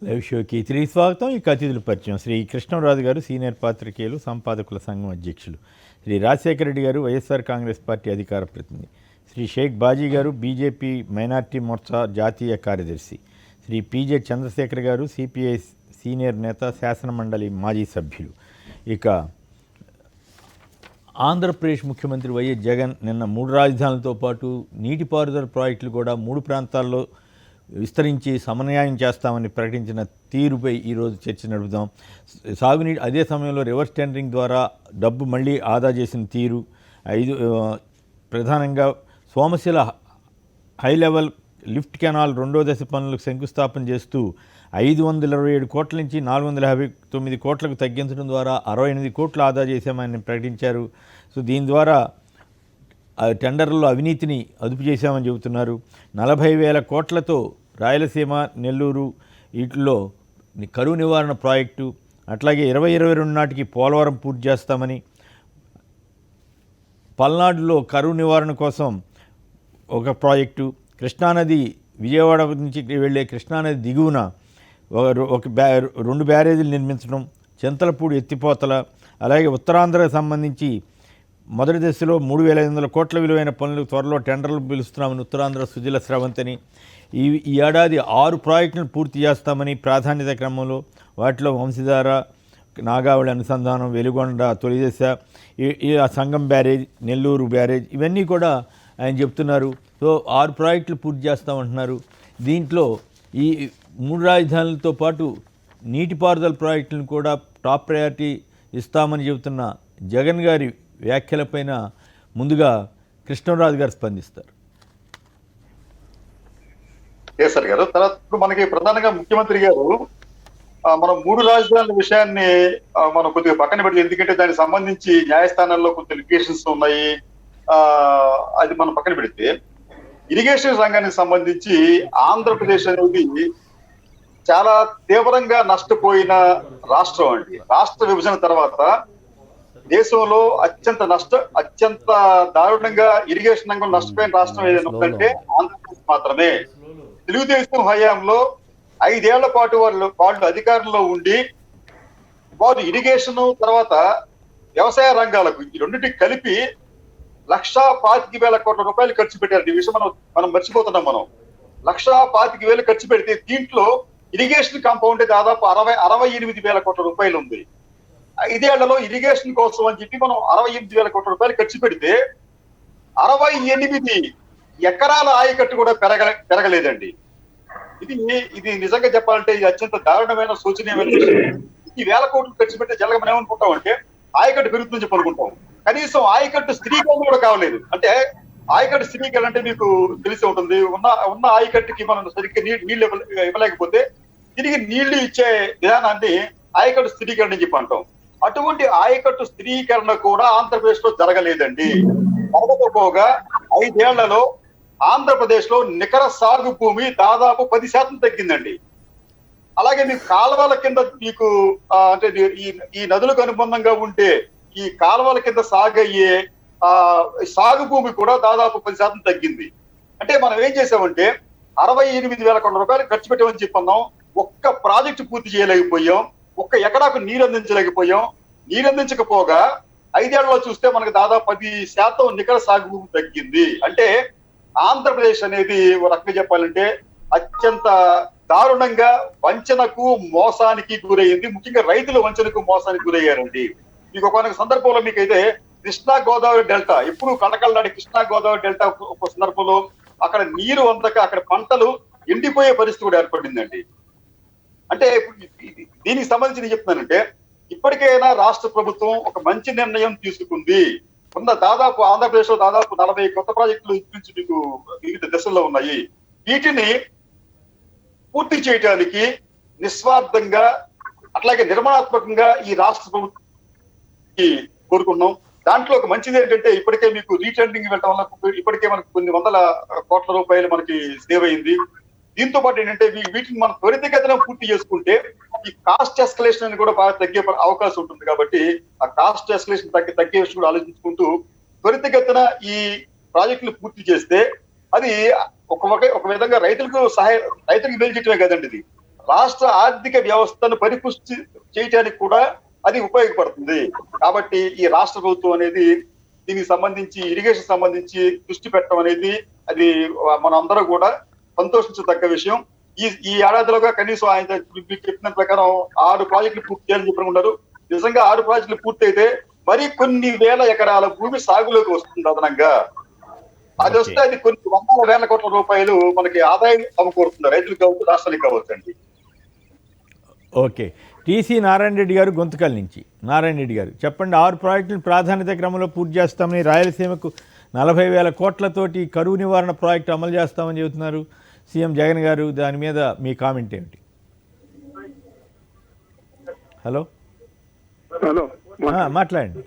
Live షోకి తిరిగి స్వాగతం. ఈ అతిథుల పరిచయం: శ్రీ కృష్ణరాజు గారు, సీనియర్ పాత్రికేయులు, సంపాదకుల సంఘం అధ్యక్షులు; శ్రీ రాజశేఖర రెడ్డి గారు, వైఎస్ఆర్ కాంగ్రెస్ పార్టీ అధికార ప్రతినిధి; శ్రీ షేక్ బాజీ గారు, బీజేపీ మైనార్టీ మోర్చా జాతీయ కార్యదర్శి; శ్రీ పీజే చంద్రశేఖర్ గారు, సిపిఐ సీనియర్ నేత, శాసనమండలి మాజీ సభ్యులు. ఇక ఆంధ్రప్రదేశ్ ముఖ్యమంత్రి వైఎస్ జగన్ నిన్న 3 రాజధానులతో పాటు నీటిపారుదల ప్రాజెక్టులు కూడా 3 ప్రాంతాల్లో విస్తరించి సమన్వయం చేస్తామని ప్రకటించిన తీరుపై ఈరోజు చర్చ నడుపుదాం. సాగునీటి అదే సమయంలో రివర్స్ టెండరింగ్ ద్వారా డబ్బు మళ్ళీ ఆదా చేసిన తీరు, ప్రధానంగా Somasila high level lift canal 2వ దశ పనులకు శంకుస్థాపన చేస్తూ 527 కోట్ల నుంచి 459 కోట్లకు తగ్గించడం ద్వారా 68 కోట్లు ఆదా చేశామని ప్రకటించారు. సో దీని ద్వారా టెండర్లలో అవినీతిని అదుపు చేశామని చెబుతున్నారు. 40,000 కోట్లతో రాయలసీమ, నెల్లూరు వీటిల్లో కరువు నివారణ ప్రాజెక్టు, అట్లాగే 2022 నాటికి పోలవరం పూర్తి చేస్తామని, పల్నాడులో కరువు నివారణ కోసం ఒక ప్రాజెక్టు, కృష్ణానది విజయవాడ నుంచి వెళ్ళే కృష్ణానది దిగువన ఒక 2 బ్యారేజీలు నిర్మించడం, చింతలపూడి ఎత్తిపోతల, అలాగే ఉత్తరాంధ్రకు సంబంధించి మొదటి దశలో 3,500 కోట్ల విలువైన పనులు త్వరలో టెండర్లు పిలుస్తున్నామని ఉత్తరాంధ్ర సుజల స్రవంతిని, ఈ ఏడాది 6 ప్రాజెక్టులను పూర్తి చేస్తామని ప్రాధాన్యత క్రమంలో, వాటిలో వంశధార, నాగావళి అనుసంధానం, వెలుగొండ తొలిదశ, ఈ సంగం బ్యారేజ్, నెల్లూరు బ్యారేజ్, ఇవన్నీ కూడా ఆయన చెప్తున్నారు. సో 6 ప్రాజెక్టులు పూర్తి చేస్తామంటున్నారు. దీంట్లో ఈ 3 రాజధానులతో పాటు నీటిపారుదల ప్రాజెక్టులను కూడా టాప్ ప్రయారిటీ ఇస్తామని చెబుతున్న జగన్ గారి వ్యాఖ్యలపైన ముందుగా కృష్ణరాజు గారు స్పందిస్తారు. కేసర్ గారు, తర్వాత ఇప్పుడు మనకి ప్రధానంగా ముఖ్యమంత్రి గారు మనం 3 రాజధానుల విషయాన్ని మనం కొద్దిగా పక్కన పెడితే, ఎందుకంటే దానికి సంబంధించి న్యాయస్థానాల్లో కొంత లిటిగేషన్స్ ఉన్నాయి, అది మనం పక్కన పెడితే, ఇరిగేషన్ రంగానికి సంబంధించి ఆంధ్రప్రదేశ్ అనేది చాలా తీవ్రంగా నష్టపోయిన రాష్ట్రం అండి. రాష్ట్ర విభజన తర్వాత దేశంలో అత్యంత దారుణంగా ఇరిగేషన్ రంగం నష్టపోయిన రాష్ట్రం ఏదైనా ఉందంటే ఆంధ్రప్రదేశ్ మాత్రమే. తెలుగుదేశం హయాంలో 5 ఏళ్ల పాటు వాళ్ళు అధికారంలో ఉండి వారు ఇరిగేషన్ తర్వాత వ్యవసాయ రంగాలకు ఈ రెండింటికి కలిపి 1,25,000 కోట్ల రూపాయలు ఖర్చు పెట్టారు. ఈ విషయం మనం మర్చిపోతున్నాం. మనం 1,25,000 ఖర్చు పెడితే దీంట్లో ఇరిగేషన్ కాంపౌండ్ దాదాపు 68,000 కోట్ల రూపాయలు ఉంది. 5 ఏళ్లలో ఇరిగేషన్ కోసం అని చెప్పి మనం 68,000 కోట్ల రూపాయలు ఖర్చు పెడితే 68 ఎకరాల ఆయకట్టు కూడా పెరగలేదండి. ఇది నిజంగా చెప్పాలంటే ఇది అత్యంత దారుణమైన, శోచనీయమైన విషయం. ఈ 1,000 కోట్లు ఖర్చు పెడితే జలగ మనం ఏమనుకుంటాం అంటే ఆయకట్టు పెరుగుతుందని చెప్పి అనుకుంటాం. కనీసం ఆయకట్టు స్థిరీకరణ కూడా కావలేదు. అంటే ఆయకట్టు స్థిరీకరణ అంటే మీకు తెలిసి ఉంటుంది, ఉన్న ఆయకట్టుకి మనం సరిగ్గా నీళ్లు ఇవ్వలేకపోతే తిరిగి నీళ్లు ఇచ్చే విధానాన్ని ఆయకట్టు స్థిరీకరణ అని చెప్పి అంటాం. అటువంటి ఆయకట్టు స్థిరీకరణ కూడా ఆంధ్రప్రదేశ్ లో జరగలేదండి. జరగకపోగా 5 ఏళ్లలో ఆంధ్రప్రదేశ్ లో నికర సాగు భూమి దాదాపు 10% తగ్గిందండి. అలాగే మీకు కాలువల కింద మీకు అంటే ఈ నదులకు అనుబంధంగా ఉంటే ఈ కాలువల కింద సాగయ్యే సాగు భూమి కూడా దాదాపు 10% తగ్గింది. అంటే మనం ఏం చేసామంటే 68,000 కోట్ల రూపాయలు ఖర్చు పెట్టామని చెప్పన్నాం. ఒక్క ప్రాజెక్టు పూర్తి చేయలేకపోయాం, ఒక్క ఎకరాకు నీరు అందించలేకపోయాం. నీరు అందించకపోగా 5 ఏళ్లలో చూస్తే మనకు దాదాపు 10% నికర సాగు భూమి తగ్గింది. అంటే ఆంధ్రప్రదేశ్ అనేది ఒక రకంగా చెప్పాలంటే అత్యంత దారుణంగా వంచనకు, మోసానికి గురయ్యింది. ముఖ్యంగా రైతుల వంచనకు, మోసానికి గురయ్యారండి. మీకు ఒక సందర్భంలో మీకైతే కృష్ణా గోదావరి డెల్టా, ఎప్పుడు కటకలనాటి కృష్ణా గోదావరి డెల్టా ఒక సందర్భంలో అక్కడ నీరు అందక అక్కడ పంటలు ఎండిపోయే పరిస్థితి కూడా ఏర్పడిందండి. అంటే దీనికి సంబంధించి నేను చెప్తున్నానంటే, ఇప్పటికైనా రాష్ట్ర ప్రభుత్వం ఒక మంచి నిర్ణయం తీసుకుంది. దాదాపు ఆంధ్రప్రదేశ్ లో దాదాపు 40 కొత్త ప్రాజెక్టులు నుంచి మీకు వివిధ దశల్లో ఉన్నాయి. వీటిని పూర్తి చేయడానికి నిస్వార్థంగా అట్లాగే నిర్మాణాత్మకంగా ఈ రాష్ట్ర ప్రభుత్వం కోరుకున్నాం. దాంట్లో ఒక మంచిది ఏంటంటే, ఇప్పటికే మీకు రీటెండరింగ్ వెళ్ళడం వల్ల ఇప్పటికే మనకు కొన్ని 100 కోట్ల రూపాయలు మనకి సేవ్ అయింది. దీంతో పాటు ఏంటంటే వీటిని మనం త్వరితగతిన పూర్తి చేసుకుంటే ఈ కాస్ట్ ఎస్కలేషన్ అని కూడా బాగా తగ్గే అవకాశం ఉంటుంది. కాబట్టి ఆ కాస్ట్ ఎస్కలేషన్ తగ్గే విషయం కూడా ఆలోచించుకుంటూ త్వరితగతిన ఈ ప్రాజెక్టులు పూర్తి చేస్తే అది ఒక విధంగా రైతులకు మేలు చేయటమే కదండి. ఇది రాష్ట్ర ఆర్థిక వ్యవస్థను పరిపుష్టి చేయడానికి కూడా అది ఉపయోగపడుతుంది. కాబట్టి ఈ రాష్ట్ర ప్రభుత్వం అనేది దీనికి సంబంధించి ఇరిగేషన్ సంబంధించి దృష్టి పెట్టడం అనేది అది మనందరూ కూడా సంతోషించదగ్గ విషయం. ఈ ఏడాదిలోగా కనీసం ఆయన చెప్పిన ప్రకారం 6 ప్రాజెక్టులు పూర్తి చేయాలని చెప్పుకున్నారు. నిజంగా 6 ప్రాజెక్టులు పూర్తయితే మరి కొన్ని వేల ఎకరాల భూమి సాగులోకి వస్తుంది అదనంగా. అది వస్తే అది కొన్ని వందల వేల కోట్ల రూపాయలు మనకి ఆదాయం సమకూరుతుంది, రైతులకు కావచ్చు, రాష్ట్రానికి కావచ్చు అండి. ఓకే, టీసీ నారాయణ రెడ్డి గారు గొంతుకల్ నుంచి. నారాయణ రెడ్డి గారు చెప్పండి, 6 ప్రాజెక్టులు ప్రాధాన్యత క్రమంలో పూర్తి చేస్తామని, రాయలసీమకు 40,000 కోట్లతోటి కరువు నివారణ ప్రాజెక్టు అమలు చేస్తామని చెబుతున్నారు సీఎం జగన్ గారు. దాని మీద మీ కామెంట్ ఏమిటి? హలో హలో, మాట్లాడండి.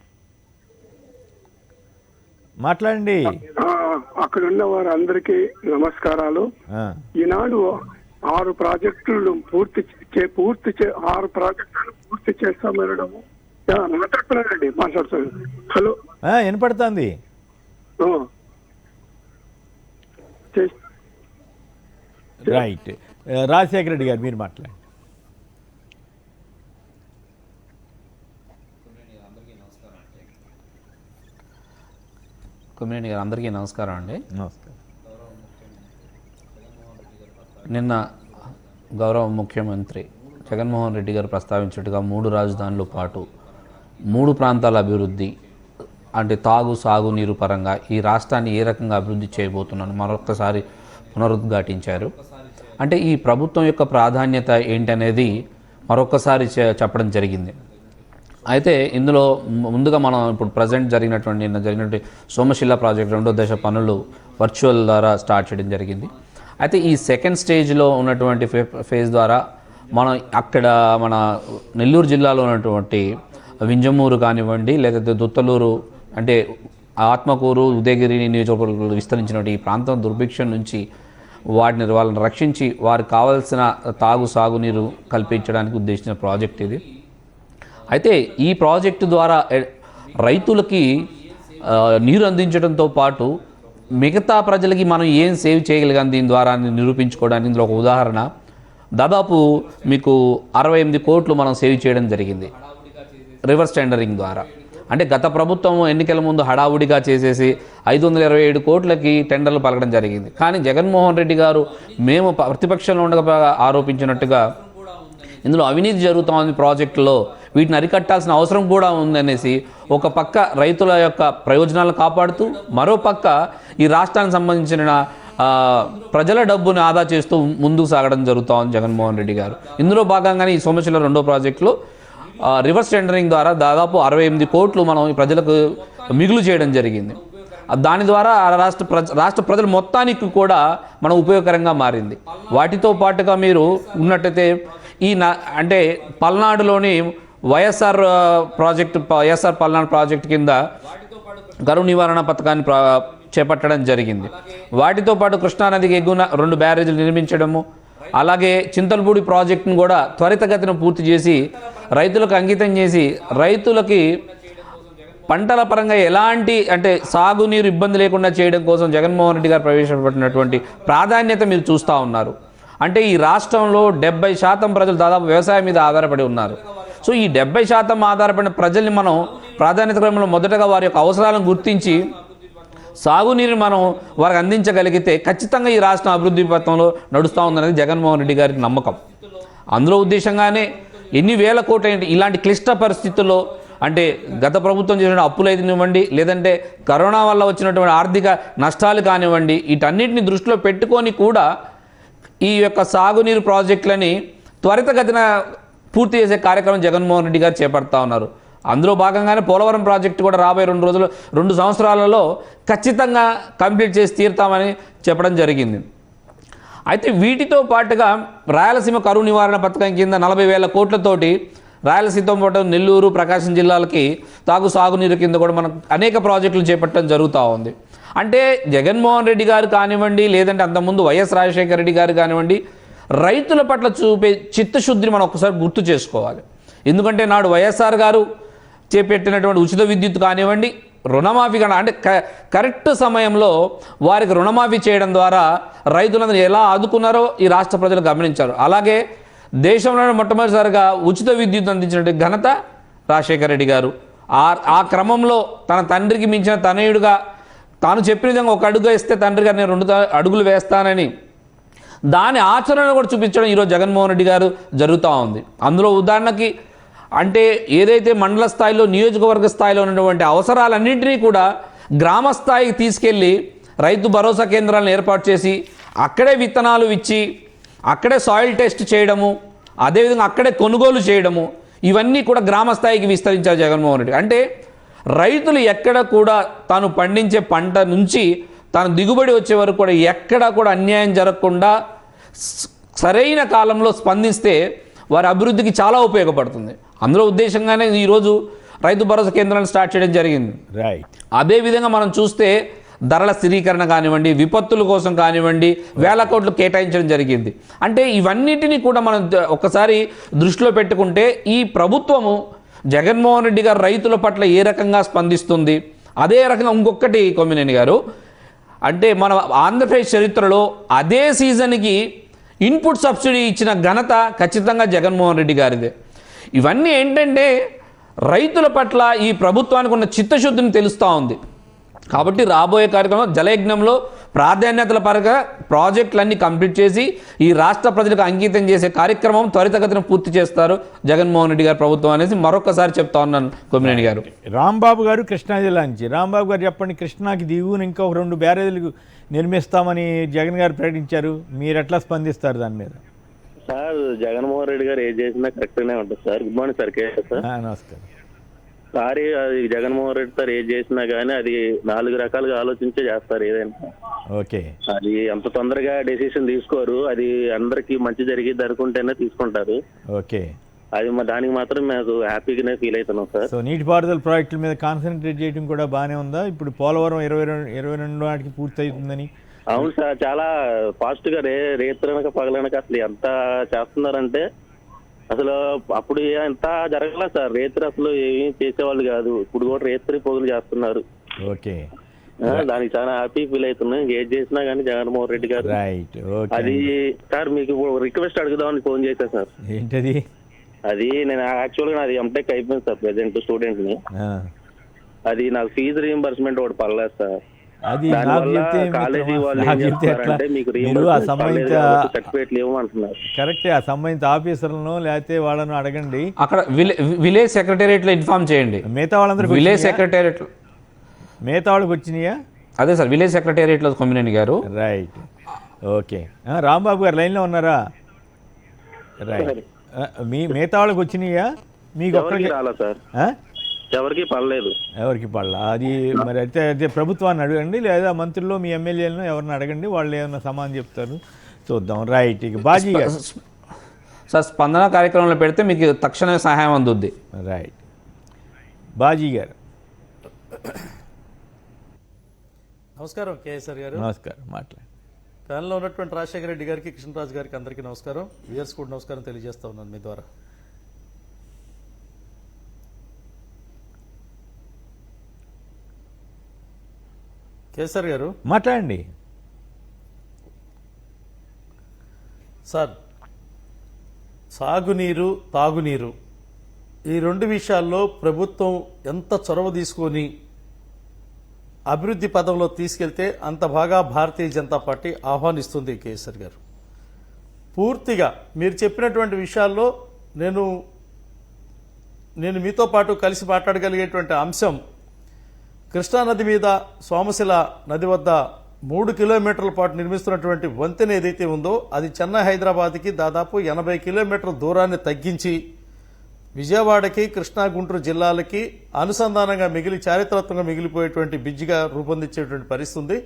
అక్కడ ఉన్న వారందరికీ నమస్కారాలు. ఈనాడు 6 ప్రాజెక్టులు 6 ప్రాజెక్టులు పూర్తి చేస్తామనడము మాట్లాడుతున్నానండి, మాట్లాడుతాను. హలో, వినపడుతుంది. రైట్, రాజశేఖర రెడ్డి గారు మీరు మాట్లాడండి. కమ్యూనిటీ గారు అందరికీ నమస్కారం అండి. నమస్కారం. నిన్న గౌరవ ముఖ్యమంత్రి జగన్మోహన్ రెడ్డి గారు ప్రస్తావించినట్టుగా 3 రాజధానుల పాటు 3 ప్రాంతాల అభివృద్ధి అంటే తాగు సాగునీరు పరంగా ఈ రాష్ట్రాన్ని ఏ రకంగా అభివృద్ధి చేయబోతున్నాను మరొకసారి పునరుద్ఘాటించారు. అంటే ఈ ప్రభుత్వం యొక్క ప్రాధాన్యత ఏంటనేది మరొకసారి చెప్పడం జరిగింది. అయితే ఇందులో ముందుగా మనం ఇప్పుడు నిన్న జరిగినటువంటి సోమశిల ప్రాజెక్ట్ 2వ దశ పనులు వర్చువల్ ద్వారా స్టార్ట్ చేయడం జరిగింది. అయితే ఈ సెకండ్ స్టేజ్లో ఉన్నటువంటి ఫేజ్ ద్వారా మనం అక్కడ మన నెల్లూరు జిల్లాలో ఉన్నటువంటి వింజమూరు కానివ్వండి, లేకపోతే దుత్తలూరు అంటే ఆత్మకూరు, ఉదయగిరి నియోజకవర్గాలు విస్తరించినటువంటి ఈ ప్రాంతం దుర్భిక్షం నుంచి వాళ్ళని రక్షించి వారికి కావాల్సిన సాగునీరు కల్పించడానికి ఉద్దేశించిన ప్రాజెక్ట్ ఇది. అయితే ఈ ప్రాజెక్టు ద్వారా రైతులకి నీరు అందించడంతో పాటు మిగతా ప్రజలకి మనం ఏం సేవ్ చేయగలిగాం దీని ద్వారా నిరూపించుకోవడానికి ఇందులో ఒక ఉదాహరణ, దాదాపు మీకు 68 కోట్లు మనం సేవ్ చేయడం జరిగింది రివర్స్ టెండరింగ్ ద్వారా. అంటే గత ప్రభుత్వం ఎన్నికల ముందు హడావుడిగా చేసేసి 527 కోట్లకి టెండర్లు పలకడం జరిగింది. కానీ జగన్మోహన్ రెడ్డి గారు మేము ప్రతిపక్షంలో ఉండగా ఆరోపించినట్టుగా ఇందులో అవినీతి జరుగుతోంది ప్రాజెక్టులో, వీటిని అరికట్టాల్సిన అవసరం కూడా ఉందనేసి ఒక పక్క రైతుల యొక్క ప్రయోజనాలను కాపాడుతూ మరో పక్క ఈ రాష్ట్రానికి సంబంధించిన ప్రజల డబ్బుని ఆదా చేస్తూ ముందుకు సాగడం జరుగుతోంది జగన్మోహన్ రెడ్డి గారు. ఇందులో భాగంగానే ఈ సోమశిల 2వ ప్రాజెక్టులో రివర్స్ టెండరింగ్ ద్వారా దాదాపు 68 కోట్లు మనం ఈ ప్రజలకు మిగులు చేయడం జరిగింది. దాని ద్వారా రాష్ట్ర ప్రజల మొత్తానికి కూడా మనం ఉపయోగకరంగా మారింది. వాటితో పాటుగా మీరు ఉన్నట్టయితే అంటే పల్నాడులోని వైఎస్ఆర్ పల్నాడు ప్రాజెక్టు కింద కరువు నివారణ పథకాన్ని చేపట్టడం జరిగింది. వాటితో పాటు కృష్ణానదికి ఎగువన 2 బ్యారేజీలు నిర్మించడము, అలాగే చింతలపూడి ప్రాజెక్టును కూడా త్వరితగతిన పూర్తి చేసి రైతులకు అంకితం చేసి రైతులకి పంటల పరంగా ఎలాంటి అంటే సాగునీరు ఇబ్బంది లేకుండా చేయడం కోసం జగన్మోహన్ రెడ్డి గారు ప్రవేశపెట్టినటువంటి ప్రాధాన్యత మీరు చూస్తూ ఉన్నారు. అంటే ఈ రాష్ట్రంలో 70% ప్రజలు దాదాపు వ్యవసాయం మీద ఆధారపడి ఉన్నారు. సో ఈ 70% ఆధారపడిన ప్రజల్ని మనం ప్రాధాన్యత క్రమంలో మొదటగా వారి యొక్క అవసరాలను గుర్తించి సాగునీరు మనం వారికి అందించగలిగితే ఖచ్చితంగా ఈ రాష్ట్రం అభివృద్ధి పథంలో నడుస్తూ ఉందనేది జగన్మోహన్ రెడ్డి గారికి నమ్మకం. అందులో ఉద్దేశంగానే ఎన్ని వేల కోట్ల ఇలాంటి క్లిష్ట పరిస్థితుల్లో అంటే గత ప్రభుత్వం చేసిన అప్పులు అయినివ్వండి, లేదంటే కరోనా వల్ల వచ్చినటువంటి ఆర్థిక నష్టాలు కానివ్వండి, వీటన్నిటిని దృష్టిలో పెట్టుకొని కూడా ఈ యొక్క సాగునీరు ప్రాజెక్టులని త్వరితగతిన పూర్తి చేసే కార్యక్రమం జగన్మోహన్ రెడ్డి గారు చేపడతా ఉన్నారు. అందులో భాగంగానే పోలవరం ప్రాజెక్టు కూడా రాబోయే 2 సంవత్సరాలలో ఖచ్చితంగా కంప్లీట్ చేసి తీరుతామని చెప్పడం జరిగింది. అయితే వీటితో పాటుగా రాయలసీమ కరువు నివారణ పథకం కింద 40,000 కోట్లతోటి రాయలసీమతో పాటు నెల్లూరు, ప్రకాశం జిల్లాలకి సాగునీరు కింద కూడా మనం అనేక ప్రాజెక్టులు చేపట్టడం జరుగుతూ ఉంది. అంటే జగన్మోహన్ రెడ్డి గారు కానివ్వండి, లేదంటే అంతకుముందు వైఎస్ రాజశేఖర రెడ్డి గారు కానివ్వండి, రైతుల పట్ల చూపే చిత్తశుద్ధిని మనం ఒకసారి గుర్తు చేసుకోవాలి. ఎందుకంటే నాడు వైఎస్ఆర్ గారు చేపట్టినటువంటి ఉచిత విద్యుత్ కానివ్వండి, రుణమాఫీ కానీ అంటే కరెక్ట్ సమయంలో వారికి రుణమాఫీ చేయడం ద్వారా రైతులందరూ ఎలా ఆదుకున్నారో ఈ రాష్ట్ర ప్రజలు గమనించారు. అలాగే దేశంలోనే మొట్టమొదటిసారిగా ఉచిత విద్యుత్ అందించిన ఘనత రాజశేఖర రెడ్డి గారు. ఆ క్రమంలో తన తండ్రికి మించిన తనయుడుగా తాను చెప్పిన విధంగా ఒక అడుగు వేస్తే తండ్రి గారు నేను 2 అడుగులు వేస్తానని దాని ఆచరణ కూడా చూపించడం ఈరోజు జగన్మోహన్ రెడ్డి గారు జరుగుతూ ఉంది. అందులో ఉదాహరణకి అంటే ఏదైతే మండల స్థాయిలో నియోజకవర్గ స్థాయిలో ఉన్నటువంటి అవసరాలన్నింటినీ కూడా గ్రామ స్థాయికి తీసుకెళ్ళి రైతు భరోసా కేంద్రాలను ఏర్పాటు చేసి అక్కడే విత్తనాలు ఇచ్చి అక్కడే సాయిల్ టెస్ట్ చేయడము, అదేవిధంగా అక్కడే కొనుగోలు చేయడము, ఇవన్నీ కూడా గ్రామ స్థాయికి విస్తరించారు జగన్మోహన్ రెడ్డి. అంటే రైతులు ఎక్కడ కూడా తాను పండించే పంట నుంచి తాను దిగుబడి వచ్చే వరకు కూడా ఎక్కడ కూడా అన్యాయం జరగకుండా సరైన కాలంలో స్పందిస్తే వారి అభివృద్ధికి చాలా ఉపయోగపడుతుంది. అందులో ఉద్దేశంగానే ఈరోజు రైతు భరోసా కేంద్రాలను స్టార్ట్ చేయడం జరిగింది. అదేవిధంగా మనం చూస్తే ధరల స్థిరీకరణ కానివ్వండి, విపత్తుల కోసం కానివ్వండి, వేల కోట్లు కేటాయించడం జరిగింది. అంటే ఇవన్నిటినీ కూడా మనం ఒకసారి దృష్టిలో పెట్టుకుంటే ఈ ప్రభుత్వము జగన్మోహన్ రెడ్డి గారు రైతుల పట్ల ఏ రకంగా స్పందిస్తుంది, అదే రకంగా ఇంకొకటి కొమ్మినేని గారు అంటే మన ఆంధ్రప్రదేశ్ చరిత్రలో అదే సీజన్కి ఇన్పుట్ సబ్సిడీ ఇచ్చిన ఘనత ఖచ్చితంగా జగన్మోహన్ రెడ్డి గారిదే. ఇవన్నీ ఏంటంటే రైతుల పట్ల ఈ ప్రభుత్వానికి ఉన్న చిత్తశుద్ధిని తెలుస్తూ ఉంది. కాబట్టి రాబోయే కార్యక్రమం జలయజ్ఞంలో ప్రాధాన్యతల పరంగా ప్రాజెక్టులన్నీ కంప్లీట్ చేసి ఈ రాష్ట్ర ప్రజలకు అంకితం చేసే కార్యక్రమం త్వరితగతిన పూర్తి చేస్తారు జగన్మోహన్ రెడ్డి గారి ప్రభుత్వం అనేసి మరొకసారి చెప్తా ఉన్నాను కొమ్మినేని గారు. రాంబాబు గారు కృష్ణా జిల్లా నుంచి. రాంబాబు గారు చెప్పండి, కృష్ణాకి దిగువన ఇంకా 2 బ్యారేజీలు నిర్మిస్తామని జగన్ గారు ప్రకటించారు, మీరు ఎట్లా స్పందిస్తారు దాని మీద? సార్ జగన్మోహన్ రెడ్డి గారు ఏం చేసినా కరెక్ట్గానే ఉంటుంది sir. Good morning sir. Sir నమస్కారం సార్. అది జగన్మోహన్ రెడ్డి సార్ ఏం చేసినా కానీ అది 4 రకాలుగా ఆలోచించే చేస్తారు ఏదైనా. ఓకే, అది అంత తొందరగా డెసిషన్ తీసుకోరు, అది అందరికి మంచి జరిగిద్ది అనుకుంటేనే తీసుకుంటారు. ఓకే, అది దానికి మాత్రం మేము హ్యాపీగానే ఫీల్ అవుతున్నాం సార్. సో నీటిపారుదల ప్రాజెక్టుల మీద కాన్సన్ట్రేట్ చేయడం కూడా బాగానే ఉందా? ఇప్పుడు పోలవరం 22 నాటికి పూర్తి అవుతుందని. అవును సార్, చాలా ఫాస్ట్ గా రేత్రనక పగలనక అసలు ఎంత చేస్తున్నారంటే అసలు అప్పుడు ఎంత జరగల సార్. రేత్రి అసలు ఏమీ చేసేవాళ్ళు కాదు, ఇప్పుడు కూడా రేత్రి పొగులు చేస్తున్నారు. ఓకే, దానికి చాలా హ్యాపీ ఫీల్ అవుతున్నాం ఏది చేసినా కానీ జగన్మోహన్ రెడ్డి గారు. రైట్. అది సార్ మీకు రిక్వెస్ట్ అడుగుదామని ఫోన్ చేశా సార్. ఏంటది? అది నేను యాక్చువల్గా నాది ఎంటెక్ అయిపోయింది సార్, ప్రెసెంట్ స్టూడెంట్ ని. అది నాకు ఫీజు రీఎంబర్స్మెంట్ ఒకటి పర్లేదు సార్. అది కాలేజీ వాళ్ళు సర్టిఫికేట్లు ఇవ్వమంటున్నారు. కరెక్ట్, ఆ సంబంధిత ఆఫీసర్లను లేకపోతే వాళ్ళను అడగండి. అక్కడ విలేజ్ సెక్రటేరియట్ లో ఇన్ఫార్మ్ చేయండి. మిగతా వాళ్ళందరూ విలేజ్ సెక్రటేరియట్ మిగతా వాళ్ళకి వచ్చినాయా? అదే సార్, విలేజ్ సెక్రటేరియట్ లో కొమ్మినేని గారు. రైట్. ఓకే, రాంబాబు గారు లైన్లో ఉన్నారా? రైట్. మిగతా వాళ్ళకి వచ్చినాయా? మీకు ఒక్కరికి రాలా సార్? ఎవరికి పడలేదు. ఎవరికి పడలా? అది మరి అయితే ప్రభుత్వాన్ని అడగండి, లేదా మంత్రులు మీ ఎమ్మెల్యేలను ఎవరిని అడగండి, వాళ్ళు ఏమన్నా సమాధానం చెప్తారు, చూద్దాం. రైట్. ఇక బాజీ గారు సార్, స్పందన కార్యక్రమంలో పెడితే మీకు తక్షణ సహాయం అందుద్ది. రైట్. బాజీ గారు నమస్కారం. కేఎస్ఆర్ గారు నమస్కారం. మాట్లాడండి. ప్యానెల్లో ఉన్నటువంటి రాజశేఖర రెడ్డి గారికి, కృష్ణరాజు గారికి అందరికీ నమస్కారం. వ్యూయర్స్ కూడా నమస్కారం తెలియజేస్తా ఉన్నాను మీ ద్వారా. కేసర్ గారు మాట్లాడండి సార్. సాగునీరు, తాగునీరు ఈ 2 విషయాల్లో ప్రభుత్వం ఎంత చొరవ తీసుకొని అభివృద్ధి పదంలో తీసుకెళ్తే అంత బాగా భారతీయ జనతా పార్టీ ఆహ్వానిస్తుంది. కేసర్ గారు పూర్తిగా మీరు చెప్పినటువంటి విషయాల్లో నేను మీతో పాటు కలిసి మాట్లాడగలిగేటువంటి అంశం, కృష్ణానది మీద సోమశిల నది వద్ద 3 కిలోమీటర్ల పాటు నిర్మిస్తున్నటువంటి వంతెన ఏదైతే ఉందో అది చెన్నై హైదరాబాద్కి దాదాపు 80 కిలోమీటర్ల దూరాన్ని తగ్గించి విజయవాడకి, కృష్ణా గుంటూరు జిల్లాలకి అనుసంధానంగా మిగిలి చారిత్రాత్మకంగా మిగిలిపోయేటువంటి బ్రిడ్జిగా రూపొందించేటువంటి పరిస్థితి ఉంది.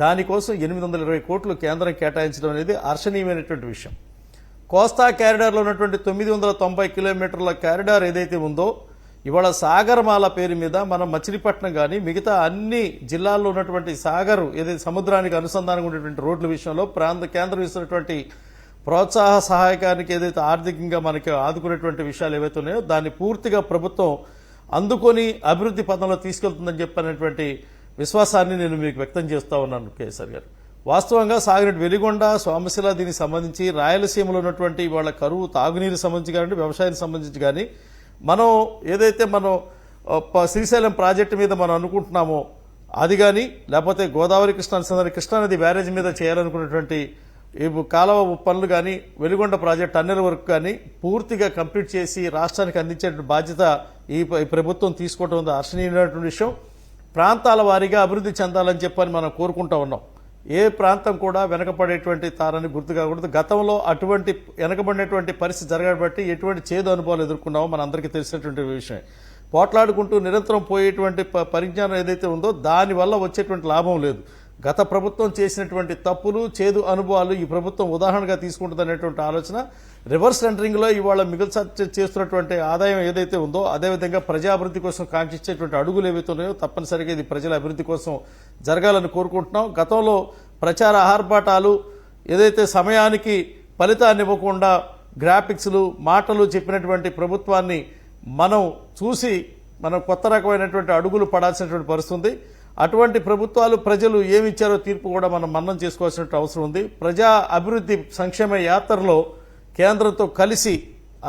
దానికోసం 820 కోట్లు కేంద్రం కేటాయించడం అనేది హర్షణీయమైనటువంటి విషయం. కోస్తా క్యారిడార్లో ఉన్నటువంటి 990 కిలోమీటర్ల క్యారిడార్ ఏదైతే ఉందో ఇవాళ సాగర్మాల పేరు మీద మనం మచిలీపట్నం కానీ మిగతా అన్ని జిల్లాల్లో ఉన్నటువంటి సాగర్ ఏదైతే సముద్రానికి అనుసంధానంగా ఉండేటువంటి రోడ్ల విషయంలో కేంద్రం ఇస్తున్నటువంటి ప్రోత్సాహ సహాయకానికి ఏదైతే ఆర్థికంగా మనకి ఆదుకునేటువంటి విషయాలు ఏవైతే ఉన్నాయో దాన్ని పూర్తిగా ప్రభుత్వం అందుకొని అభివృద్ధి పథంలో తీసుకెళ్తుందని చెప్పినటువంటి విశ్వాసాన్ని నేను మీకు వ్యక్తం చేస్తా ఉన్నాను కేసీఆర్ గారు. వాస్తవంగా సాగునీటి వెలిగొండ సోమశిల దీనికి సంబంధించి రాయలసీమలో ఉన్నటువంటి వాళ్ళ కరువు తాగునీరు సంబంధించి కానీ వ్యవసాయానికి సంబంధించి కానీ మనం ఏదైతే మనం శ్రీశైలం ప్రాజెక్టు మీద మనం అనుకుంటున్నామో అది కానీ లేకపోతే గోదావరి కృష్ణానది బ్యారేజ్ మీద చేయాలనుకున్నటువంటి ఈ కాలువ పనులు కానీ వెలిగొండ ప్రాజెక్ట్ టన్నెల్ వర్క్ కానీ పూర్తిగా కంప్లీట్ చేసి రాష్ట్రానికి అందించే బాధ్యత ఈ ప్రభుత్వం తీసుకోవడం ఉంది హర్షణీయమైనటువంటి విషయం. ప్రాంతాల వారీగా అభివృద్ధి చెందాలని చెప్పని మనం కోరుకుంటా ఉన్నాం. ఏ ప్రాంతం కూడా వెనకబడేటువంటి తారని గుర్తు కాకూడదు. గతంలో అటువంటి వెనకబడినటువంటి పరిస్థితి జరగబట్టి ఎటువంటి చేదు అనుభవాలు ఎదుర్కొన్నామో మన అందరికీ తెలిసినటువంటి విషయం. పోట్లాడుకుంటూ నిరంతరం పోయేటువంటి పరిజ్ఞానం ఏదైతే ఉందో దానివల్ల వచ్చేటువంటి లాభం లేదు. గత ప్రభుత్వం చేసినటువంటి తప్పులు చేదు అనుభవాలు ఈ ప్రభుత్వం ఉదాహరణగా తీసుకుంటుందనేటువంటి ఆలోచన రివర్స్ టెండరింగ్లో ఇవాళ చేస్తున్నటువంటి ఆదాయం ఏదైతే ఉందో అదేవిధంగా ప్రజాభివృద్ధి కోసం కాంక్షించేటువంటి అడుగులు ఏవైతే ఉన్నాయో తప్పనిసరిగా ఇది ప్రజల అభివృద్ధి కోసం జరగాలని కోరుకుంటున్నాం. గతంలో ప్రచార ఆర్భాటాలు ఏదైతే సమయానికి ఫలితాన్ని ఇవ్వకుండా గ్రాఫిక్స్లు మాటలు చెప్పినటువంటి ప్రభుత్వాన్ని మనం చూసి మనం కొత్త రకమైనటువంటి అడుగులు పడాల్సినటువంటి పరిస్థితి ఉంది. అటువంటి ప్రభుత్వాలు ప్రజలు ఏమిచ్చారో తీర్పు కూడా మనం మన్నం చేసుకోవాల్సిన అవసరం ఉంది. ప్రజా అభివృద్ధి సంక్షేమ యాత్రలో కేంద్రంతో కలిసి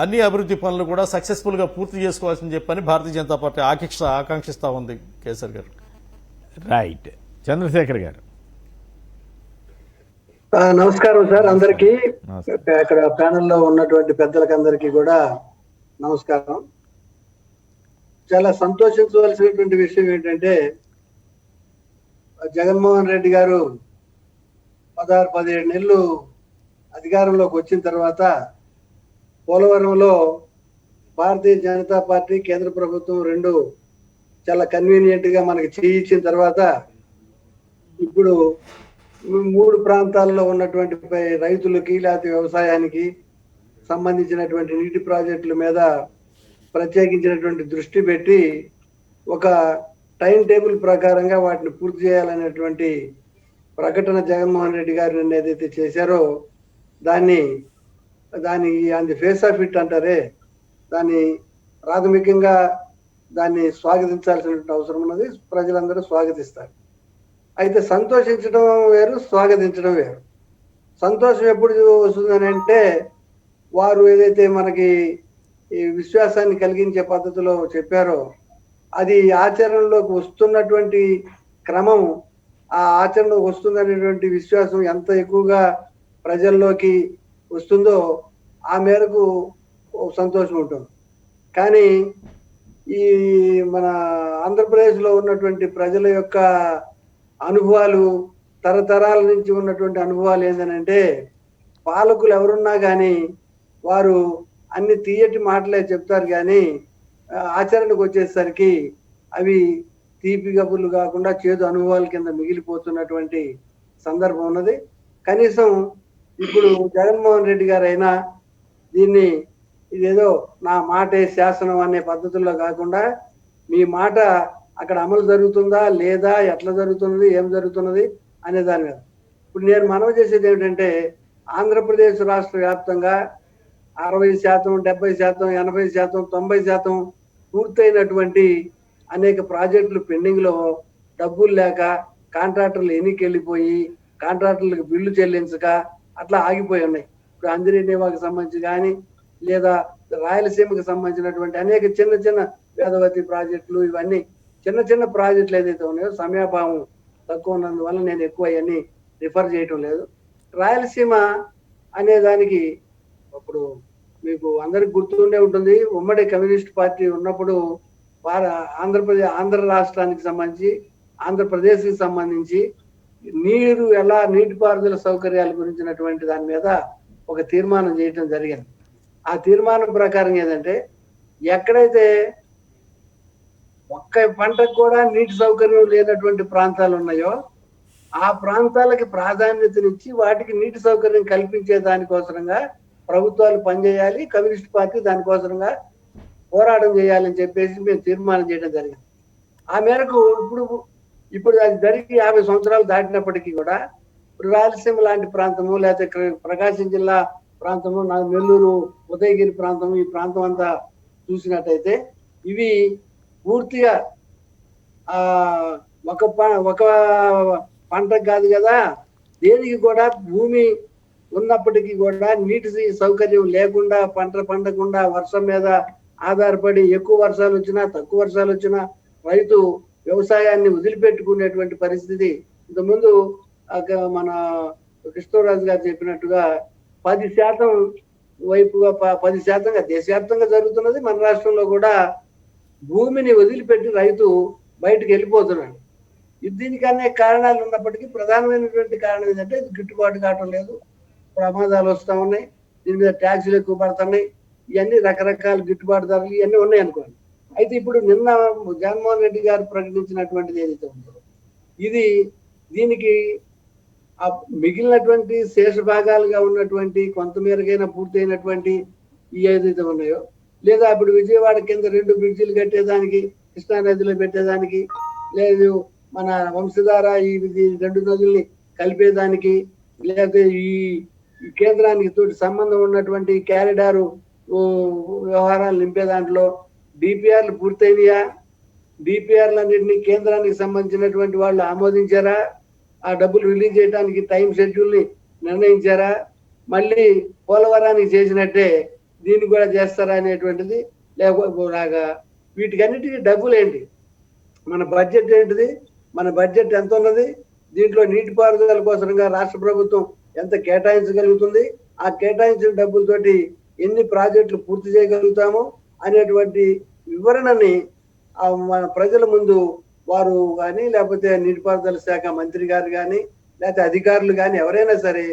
అన్ని అభివృద్ధి పనులు కూడా సక్సెస్ఫుల్గా పూర్తి చేసుకోవాల్సింది చెప్పని భారతీయ జనతా పార్టీ ఆకాంక్షిస్తూ ఉంది. కేసర్ గారు రైట్. చంద్రశేఖర్ గారు నమస్కారం సార్. అందరికీ ఇక్కడ ప్యానెల్లో ఉన్నటువంటి పెద్దలకి అందరికీ కూడా నమస్కారం. చాలా సంతోషించవలసినటువంటి విషయం ఏంటంటే జగన్మోహన్ రెడ్డి గారు 16-17 నెలలు అధికారంలోకి వచ్చిన తర్వాత పోలవరంలో భారతీయ జనతా పార్టీ కేంద్ర ప్రభుత్వం రెండు చాలా కన్వీనియంట్ గా మనకి చేయించిన తర్వాత ఇప్పుడు 3 ప్రాంతాల్లో ఉన్నటువంటి రైతులకి లేకపోతే వ్యవసాయానికి సంబంధించినటువంటి నీటి ప్రాజెక్టుల మీద ప్రత్యేకించినటువంటి దృష్టి పెట్టి ఒక టైం టేబుల్ ప్రకారంగా వాటిని పూర్తి చేయాలనేటువంటి ప్రకటన జగన్మోహన్ రెడ్డి గారు నిన్న ఏదైతే చేశారో దాన్ని on the face of it అంటారే దాన్ని ప్రాథమికంగా దాన్ని స్వాగతించాల్సినటువంటి అవసరం ఉన్నది. ప్రజలందరూ స్వాగతిస్తారు. అయితే సంతోషించడం వేరు, స్వాగతించడం వేరు. సంతోషం ఎప్పుడు వస్తుందని అంటే వారు ఏదైతే మనకి ఈ విశ్వాసాన్ని కలిగించే పద్ధతిలో చెప్పారో అది ఆచరణలోకి వస్తున్నటువంటి క్రమం, ఆ ఆచరణలోకి వస్తుందనేటువంటి విశ్వాసం ఎంత ఎక్కువగా ప్రజల్లోకి వస్తుందో ఆ మేరకు సంతోషం ఉంటుంది. కానీ ఈ మన ఆంధ్రప్రదేశ్లో ఉన్నటువంటి ప్రజల యొక్క అనుభవాలు, తరతరాల నుంచి ఉన్నటువంటి అనుభవాలు ఏంటంటే పాలకులు ఎవరున్నా కానీ వారు అన్ని తీయటి మాటలే చెప్తారు కానీ ఆచరణకు వచ్చేసరికి అవి తీపి కబుర్లు కాకుండా చేదు అనుభవాల కింద మిగిలిపోతున్నటువంటి సందర్భం ఉన్నది. కనీసం ఇప్పుడు జగన్మోహన్ రెడ్డి గారు అయినా దీన్ని ఇదేదో నా మాటే శాసనం అనే పద్ధతుల్లో కాకుండా మీ మాట అక్కడ అమలు జరుగుతుందా లేదా, ఎట్లా జరుగుతున్నది, ఏం జరుగుతున్నది అనే దాని మీద ఇప్పుడు నేను మనవి చేసేది ఏమిటంటే ఆంధ్రప్రదేశ్ రాష్ట్ర వ్యాప్తంగా 60%, 70%, 80%, 90% పూర్తయినటువంటి అనేక ప్రాజెక్టులు పెండింగ్ లో డబ్బులు లేక కాంట్రాక్టర్లు ఎన్నికెళ్ళిపోయి కాంట్రాక్టర్లకు బిల్లు చెల్లించక అట్లా ఆగిపోయి ఉన్నాయి. ఇప్పుడు అంజనీనేవాకి సంబంధించి కానీ లేదా రాయలసీమకి సంబంధించినటువంటి అనేక చిన్న చిన్న వేదవతి ప్రాజెక్టులు ఇవన్నీ చిన్న చిన్న ప్రాజెక్టులు ఏదైతే ఉన్నాయో సమయాభావం తక్కువ ఉన్నందువల్ల నేను ఎక్కువ అవన్నీ రిఫర్ చేయటం లేదు. రాయలసీమ అనే దానికి ఇప్పుడు మీకు అందరికి గుర్తుండే ఉంటుంది, ఉమ్మడి కమ్యూనిస్ట్ పార్టీ ఉన్నప్పుడు ఆంధ్ర రాష్ట్రానికి సంబంధించి ఆంధ్రప్రదేశ్కి సంబంధించి నీటిపారుదల సౌకర్యాల గురించినటువంటి దాని మీద ఒక తీర్మానం చేయటం జరిగింది. ఆ తీర్మానం ప్రకారం ఏంటంటే ఎక్కడైతే ఒక్క పంటకు కూడా నీటి సౌకర్యం లేనటువంటి ప్రాంతాలు ఉన్నాయో ఆ ప్రాంతాలకి ప్రాధాన్యతనిచ్చి వాటికి నీటి సౌకర్యం కల్పించే దానికోసంగా ప్రభుత్వాలు పనిచేయాలి, కమ్యూనిస్ట్ పార్టీ దానికోసంగా పోరాటం చేయాలని చెప్పేసి మేము తీర్మానం చేయడం జరిగింది. ఆ మేరకు ఇప్పుడు అది జరిగి 50 సంవత్సరాలు దాటినప్పటికీ కూడా ఇప్పుడు రాయలసీమ లాంటి ప్రాంతము లేకపోతే ప్రకాశం జిల్లా ప్రాంతము, నెల్లూరు, ఉదయగిరి ప్రాంతము, ఈ ప్రాంతం అంతా చూసినట్టయితే ఇవి పూర్తిగా ఒక పంటకు కాదు కదా, దేనికి కూడా భూమి ఉన్నప్పటికీ కూడా నీటి సౌకర్యం లేకుండా పంట పండకుండా వర్షం మీద ఆధారపడి ఎక్కువ వర్షాలు వచ్చినా తక్కువ వర్షాలు వచ్చినా రైతు వ్యవసాయాన్ని వదిలిపెట్టుకునేటువంటి పరిస్థితి ఇంతకుముందు మన కృష్ణరాజు గారు చెప్పినట్టుగా 10% వైపుగా 10%గా దేశవ్యాప్తంగా జరుగుతున్నది. మన రాష్ట్రంలో కూడా భూమిని వదిలిపెట్టి రైతు బయటకు వెళ్ళిపోతున్నాడు. దీనికి అనేక కారణాలు ఉన్నప్పటికీ ప్రధానమైనటువంటి కారణం ఏంటంటే ఇది గిట్టుబాటు కావటం లేదు, ప్రమాదాలు వస్తూ ఉన్నాయి, దీని మీద ట్యాక్సులు ఎక్కువ పడుతున్నాయి, ఇవన్నీ రకరకాల గిట్టుబాటు ధరలు ఇవన్నీ ఉన్నాయి అనుకోండి. అయితే ఇప్పుడు నిన్న జగన్మోహన్ రెడ్డి గారు ప్రకటించినటువంటిది ఏదైతే ఉందో ఇది దీనికి మిగిలినటువంటి శేష భాగాలుగా ఉన్నటువంటి కొంతమేరకైనా పూర్తయినటువంటి ఈ ఏదైతే ఉన్నాయో, లేదా ఇప్పుడు విజయవాడ కింద 2 బ్రిడ్జిలు కట్టేదానికి, కృష్ణానదిలో పెట్టేదానికి, లేదు మన వంశధార ఈ 2 నదుల్ని కలిపేదానికి, లేకపోతే ఈ కేంద్రానికి తోటి సంబంధం ఉన్నటువంటి క్యారిడారు వ్యవహారాలు నింపే దాంట్లో డిపిఆర్లు పూర్తయినాయా? డిపిఆర్లన్నింటినీ కేంద్రానికి సంబంధించినటువంటి వాళ్ళు ఆమోదించారా? ఆ డబ్బులు రిలీజ్ చేయడానికి టైం షెడ్యూల్ ని నిర్ణయించారా? మళ్ళీ పోలవరానికి చేసినట్టే దీన్ని కూడా చేస్తారా అనేటువంటిది లేకపోగా వీటికన్నిటికీ డబ్బులు ఏంటి? మన బడ్జెట్ ఏంటిది? మన బడ్జెట్ ఎంత ఉన్నది? దీంట్లో నీటిపారుదల కోసంగా రాష్ట్ర ప్రభుత్వం ఎంత కేటాయించగలుగుతుంది? ఆ కేటాయించిన డబ్బులతోటి ఎన్ని ప్రాజెక్టులు పూర్తి చేయగలుగుతాము అనేటువంటి వివరణని మన ప్రజల ముందు వారు కానీ, లేకపోతే నీటిపారుదల శాఖ మంత్రి గారు కానీ, లేకపోతే అధికారులు కానీ ఎవరైనా సరే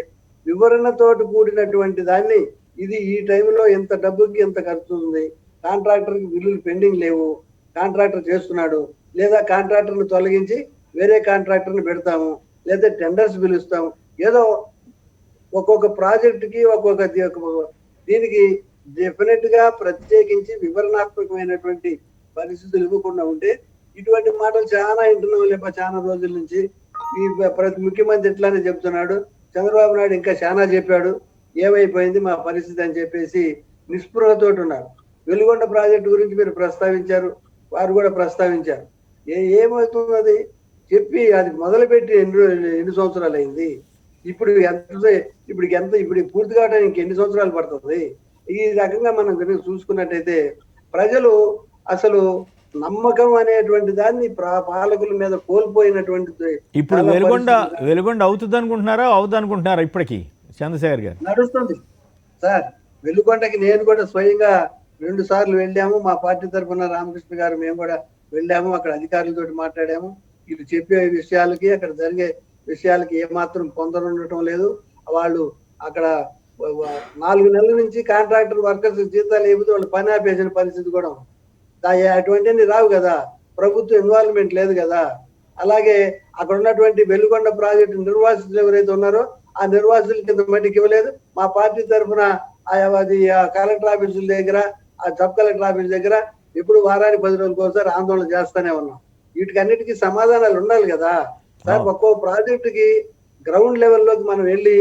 వివరణతోటి కూడినటువంటి దాన్ని, ఇది ఈ టైంలో ఎంత డబ్బుకి ఎంత ఖర్చు ఉంది, కాంట్రాక్టర్కి బిల్లులు పెండింగ్ లేవు, కాంట్రాక్టర్ చేస్తున్నాడు, లేదా కాంట్రాక్టర్ని తొలగించి వేరే కాంట్రాక్టర్ని పెడతాము, లేదా టెండర్స్ పిలుస్తాము, ఏదో ఒక్కొక్క ప్రాజెక్టుకి ఒక్కొక్క దీనికి డెఫినెట్ గా ప్రత్యేకించి వివరణాత్మకమైనటువంటి పరిస్థితులు ఇవ్వకుండా ఉంటే ఇటువంటి మాటలు చాలా వింటున్నాం లేక చాలా రోజుల నుంచి. ఈ ప్రతి ముఖ్యమంత్రి ఇట్లానే చెప్తున్నాడు, చంద్రబాబు నాయుడు ఇంకా చాలా చెప్పాడు, ఏమైపోయింది మా పరిస్థితి అని చెప్పేసి నిస్పృహతో ఉన్నారు. వెలుగొండ ప్రాజెక్టు గురించి మీరు ప్రస్తావించారు, వారు కూడా ప్రస్తావించారు. ఏమవుతున్నది చెప్పి అది మొదలుపెట్టి ఎన్ని సంవత్సరాలు అయింది? ఇప్పుడు పూర్తి కావడానికి ఎన్ని సంవత్సరాలు పడుతుంది? ఈ రకంగా మనం చూసుకున్నట్టయితే ప్రజలు అసలు నమ్మకం అనేటువంటి దాన్ని పాలకుల మీద కోల్పోయినటువంటి. ఇప్పుడు వెలుగొండ అవుతుంది అనుకుంటున్నారా అనుకుంటున్నారా? ఇప్పటికీ చంద్రశేఖర్ గారు నడుస్తుంది సార్. వెలుగొండకి నేను కూడా స్వయంగా 2 సార్లు వెళ్ళాము. మా పార్టీ తరఫున రామకృష్ణ గారు మేము కూడా వెళ్ళాము. అక్కడ అధికారులతో మాట్లాడాము. వీళ్ళు చెప్పే విషయాలకి అక్కడ జరిగే విషయాలకి ఏమాత్రం పొందనుండటం లేదు. వాళ్ళు అక్కడ 4 నెలల నుంచి కాంట్రాక్టర్ వర్కర్స్ జీతాలు ఏమిటి వాళ్ళు పని ఆపేసిన పరిస్థితి కూడా ఉంది. అటువంటివన్నీ రావు కదా, ప్రభుత్వ ఇన్వాల్వ్మెంట్ లేదు కదా. అలాగే అక్కడ ఉన్నటువంటి వెలుగొండ ప్రాజెక్టు నిర్వాసితులు ఎవరైతే ఉన్నారో ఆ నిర్వాసితుల కింద మట్టికి ఇవ్వలేదు. మా పార్టీ తరఫున అది కలెక్టర్ ఆఫీసుల దగ్గర, ఆ సబ్ కలెక్టర్ ఆఫీస్ దగ్గర ఇప్పుడు వారానికి 10 రోజులకు ఒకసారి ఆందోళన చేస్తూనే ఉన్నాం. వీటికన్నిటికీ సమాధానాలు ఉండాలి కదా సార్. ఒక్కో ప్రాజెక్టుకి గ్రౌండ్ లెవెల్లోకి మనం వెళ్ళి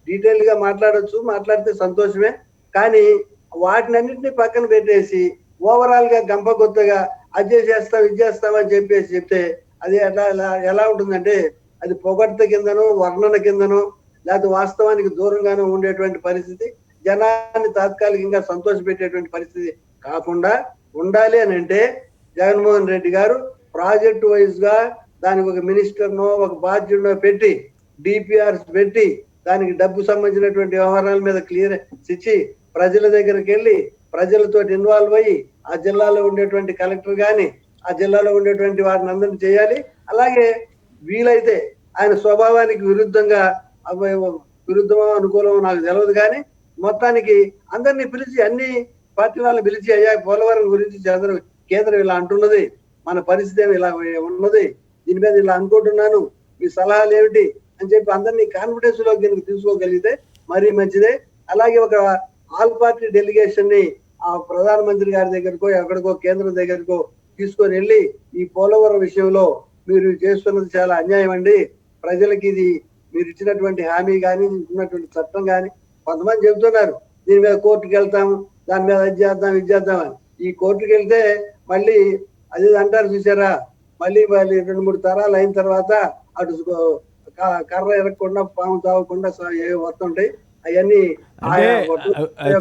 డీటెయిల్ గా మాట్లాడితే సంతోషమే. కానీ వాటినన్నింటినీ పక్కన పెట్టేసి ఓవరాల్ గా గంపగొత్తగా అది చేస్తాం ఇది చేస్తామని చెప్పేసి చెప్తే అది ఎలా ఉంటుందంటే అది పొగడ్త కిందనో వర్ణన కిందనో లేకపోతే వాస్తవానికి దూరంగానో ఉండేటువంటి పరిస్థితి, జనాన్ని తాత్కాలికంగా సంతోష పెట్టేటువంటి పరిస్థితి కాకుండా ఉండాలి అని అంటే జగన్మోహన్ రెడ్డి గారు ప్రాజెక్ట్ వైజ్ గా దానికి ఒక మినిస్టర్నో ఒక బాధ్యుడినో పెట్టి డిపిఆర్స్ పెట్టి దానికి డబ్బు సంబంధించినటువంటి వ్యవహారాల మీద క్లియరెన్స్ ఇచ్చి ప్రజల దగ్గరికి వెళ్ళి ప్రజలతో ఇన్వాల్వ్ అయ్యి ఆ జిల్లాలో ఉండేటువంటి కలెక్టర్ గాని ఆ జిల్లాలో ఉండేటువంటి వారిని అందరినీ చేయాలి. అలాగే వీలైతే ఆయన స్వభావానికి విరుద్ధమో అనుకూలమో నాకు తెలియదు, కానీ మొత్తానికి అందరినీ పిలిచి అన్ని పార్టీ వాళ్ళని పిలిచి అయ్యా పోలవరం గురించి కేంద్రం ఇలా అంటున్నది, మన పరిస్థితి ఏమి ఇలా ఉన్నది, దీని మీద ఇలా అనుకుంటున్నాను, మీ సలహాలు ఏమిటి అని చెప్పి అందరినీ కాన్ఫిడెన్స్ లో తీసుకోగలిగితే మరీ మంచిదే. అలాగే ఒక ఆల్ పార్టీ డెలిగేషన్ ని ఆ ప్రధానమంత్రి గారి దగ్గరకో ఎక్కడికో కేంద్రం దగ్గరకో తీసుకొని వెళ్ళి ఈ పోలవరం విషయంలో మీరు చేస్తున్నది చాలా అన్యాయం అండి, ప్రజలకి ఇది మీరు ఇచ్చినటువంటి హామీ కానీ ఇచ్చినటువంటి చట్టం కానీ, కొంతమంది చెబుతున్నారు దీని మీద కోర్టుకు వెళ్తాము, దాని మీద అది చేద్దాం ఇది చేద్దామని. ఈ కోర్టుకు వెళ్తే మళ్ళీ అది అంటారు చూసారా, మళ్ళీ 2-3 తరాలు అయిన తర్వాత అటు కర్ర ఎరగకుండా పాము తాగకుండా ఏవి వస్తుంటాయి అవన్నీ అంటే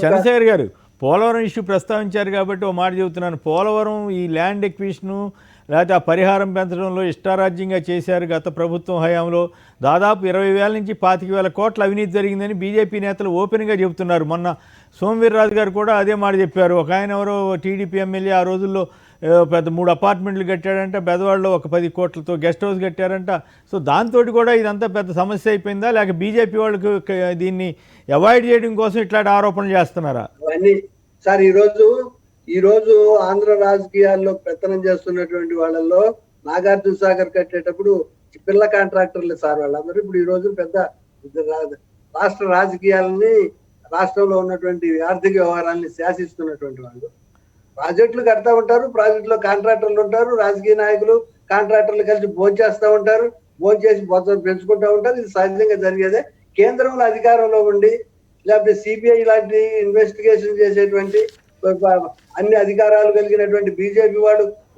చంద్రశేఖర్ గారు పోలవరం ఇష్యూ ప్రస్తావించారు కాబట్టి ఓ మాట చెబుతున్నాను. పోలవరం ఈ ల్యాండ్ ఎక్విజిషను లేకపోతే ఆ పరిహారం పెంచడంలో ఇష్టారాజ్యంగా చేశారు గత ప్రభుత్వం హయాంలో. దాదాపు 20,000 నుంచి 25,000 కోట్ల అవినీతి జరిగిందని బీజేపీ నేతలు ఓపెన్గా చెబుతున్నారు. మొన్న సోమవీర్రాజు గారు కూడా అదే మాట చెప్పారు. ఒక ఆయన ఎవరో టీడీపీ ఎమ్మెల్యే ఆ రోజుల్లో పెద్ద 3 అపార్ట్మెంట్లు కట్టాడంట, పెద్దవాళ్ళు ఒక 10 కోట్లతో గెస్ట్ హౌస్ కట్టారంట. సో దాంతో కూడా ఇదంతా పెద్ద సమస్య అయిపోయిందా, లేక బీజేపీ వాళ్ళకు దీన్ని అవాయిడ్ చేయడం కోసం ఇట్లాంటి ఆరోపణలు చేస్తున్నారా? అవన్నీ సార్ ఈ రోజు ఆంధ్ర రాజకీయాల్లో పెత్తనం చేస్తున్నటువంటి వాళ్ళల్లో నాగార్జున సాగర్ కట్టేటప్పుడు పిల్ల కాంట్రాక్టర్లు సార్ వాళ్ళందరూ ఇప్పుడు ఈ రోజు పెద్ద రాష్ట్ర రాజకీయాలని, రాష్ట్రంలో ఉన్నటువంటి ఆర్థిక వ్యవహారాలని శాసిస్తున్నటువంటి వాళ్ళు. ప్రాజెక్టులు కడతా ఉంటారు, ప్రాజెక్టులో కాంట్రాక్టర్లు ఉంటారు, రాజకీయ నాయకులు కాంట్రాక్టర్లు కలిసి భోంచేస్తూ ఉంటారు, భోంచేసి బొత్స పెంచుకుంటూ ఉంటారు. ఇది సహజంగా జరిగేదే. కేంద్రంలో అధికారంలో ఉండి లేకపోతే సిబిఐ లాంటి ఇన్వెస్టిగేషన్ చేసేటువంటి అన్ని అధికారాలు కలిగినటువంటి బీజేపీ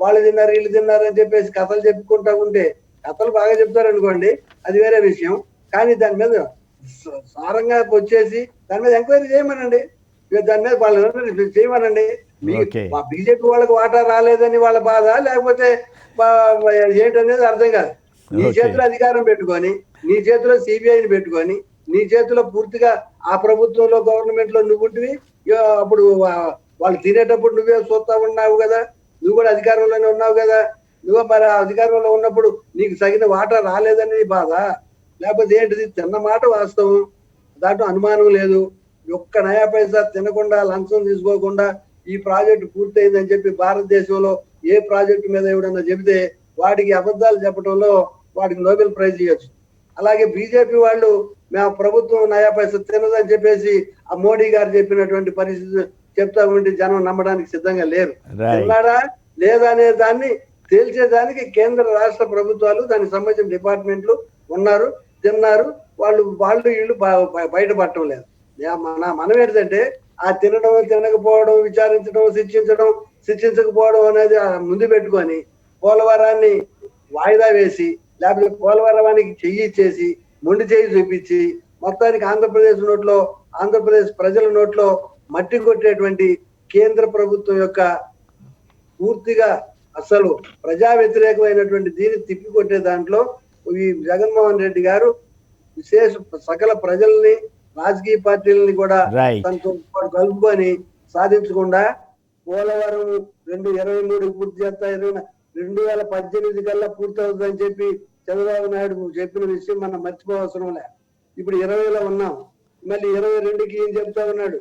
వాళ్ళు తిన్నారు వీళ్ళు తిన్నారు అని చెప్పేసి కథలు చెప్పుకుంటా ఉంటే, కథలు బాగా చెప్తారు అనుకోండి, అది వేరే విషయం. కానీ దాని మీద సారంగా వచ్చేసి దాని మీద ఎంక్వైరీ చేయమనండి, దాని మీద వాళ్ళు చేయమనండి. బీజేపీ వాళ్ళకి వాటా రాలేదని వాళ్ళ బాధ, లేకపోతే ఏంటనేది అర్థం కాదు. నీ చేతిలో అధికారం పెట్టుకొని, నీ చేతిలో సిబిఐని పెట్టుకొని, నీ చేతిలో పూర్తిగా ఆ ప్రభుత్వంలో గవర్నమెంట్ లో నువ్వు ఉంటివి, అప్పుడు వాళ్ళు తినేటప్పుడు నువ్వే చూస్తా ఉన్నావు కదా, నువ్వు కూడా అధికారంలోనే ఉన్నావు కదా, నువ్వు మరి అధికారంలో ఉన్నప్పుడు నీకు తగిన వాటా రాలేదని బాధ, లేకపోతే ఏంటిది? తిన్న మాట వాస్తవం, దాంట్లో అనుమానం లేదు. ఒక్క నయా పైసా తినకుండా, లంచం తీసుకోకుండా ఈ ప్రాజెక్టు పూర్తయిందని చెప్పి భారతదేశంలో ఏ ప్రాజెక్టు మీద ఎవడన్నా చెబితే వాడికి అబద్ధాలు చెప్పడంలో వాడికి నోబెల్ ప్రైజ్ ఇవ్వచ్చు. అలాగే బీజేపీ వాళ్ళు మేము ప్రభుత్వం నయా పైసా తినదని చెప్పేసి ఆ మోడీ గారు చెప్పినటువంటి పరిస్థితి చెప్తా ఉంటే జనం నమ్మడానికి సిద్ధంగా లేరు. తిన్నాడా లేదా అనే దాన్ని తేల్చేదానికి కేంద్ర రాష్ట్ర ప్రభుత్వాలు, దానికి సంబంధించిన డిపార్ట్మెంట్లు ఉన్నారు, తిన్నారు. వాళ్ళు వీళ్ళు బయటపడటం లేదు. మనం ఏంటంటే ఆ తినడం, తినకపోవడం, విచారించడం, శిక్షించకపోవడం అనేది ముందు పెట్టుకొని పోలవరాన్ని వాయిదా వేసి, లేకపోతే పోలవరానికి చెయ్యి ఇచ్చేసి, మొండి చెయ్యి చూపించి మొత్తానికి ఆంధ్రప్రదేశ్ ప్రజల నోట్లో మట్టి కొట్టేటువంటి కేంద్ర ప్రభుత్వం యొక్క పూర్తిగా అసలు ప్రజా వ్యతిరేకమైనటువంటి దీన్ని తిప్పికొట్టే దాంట్లో ఈ జగన్మోహన్ రెడ్డి గారు సకల ప్రజల్ని, రాజకీయ పార్టీలని కూడా తనతో కలుపుకొని సాధించకుండా పోలవరం 2023 పూర్తి చేస్తా, 2018 కల్లా పూర్తి అవుతుందని చెప్పి చంద్రబాబు నాయుడు చెప్పిన విషయం మనం మర్చిపోవసరం లే. ఇప్పుడు 20లో ఉన్నాం, మళ్ళీ 22కి ఏం చెప్తా ఉన్నాడు?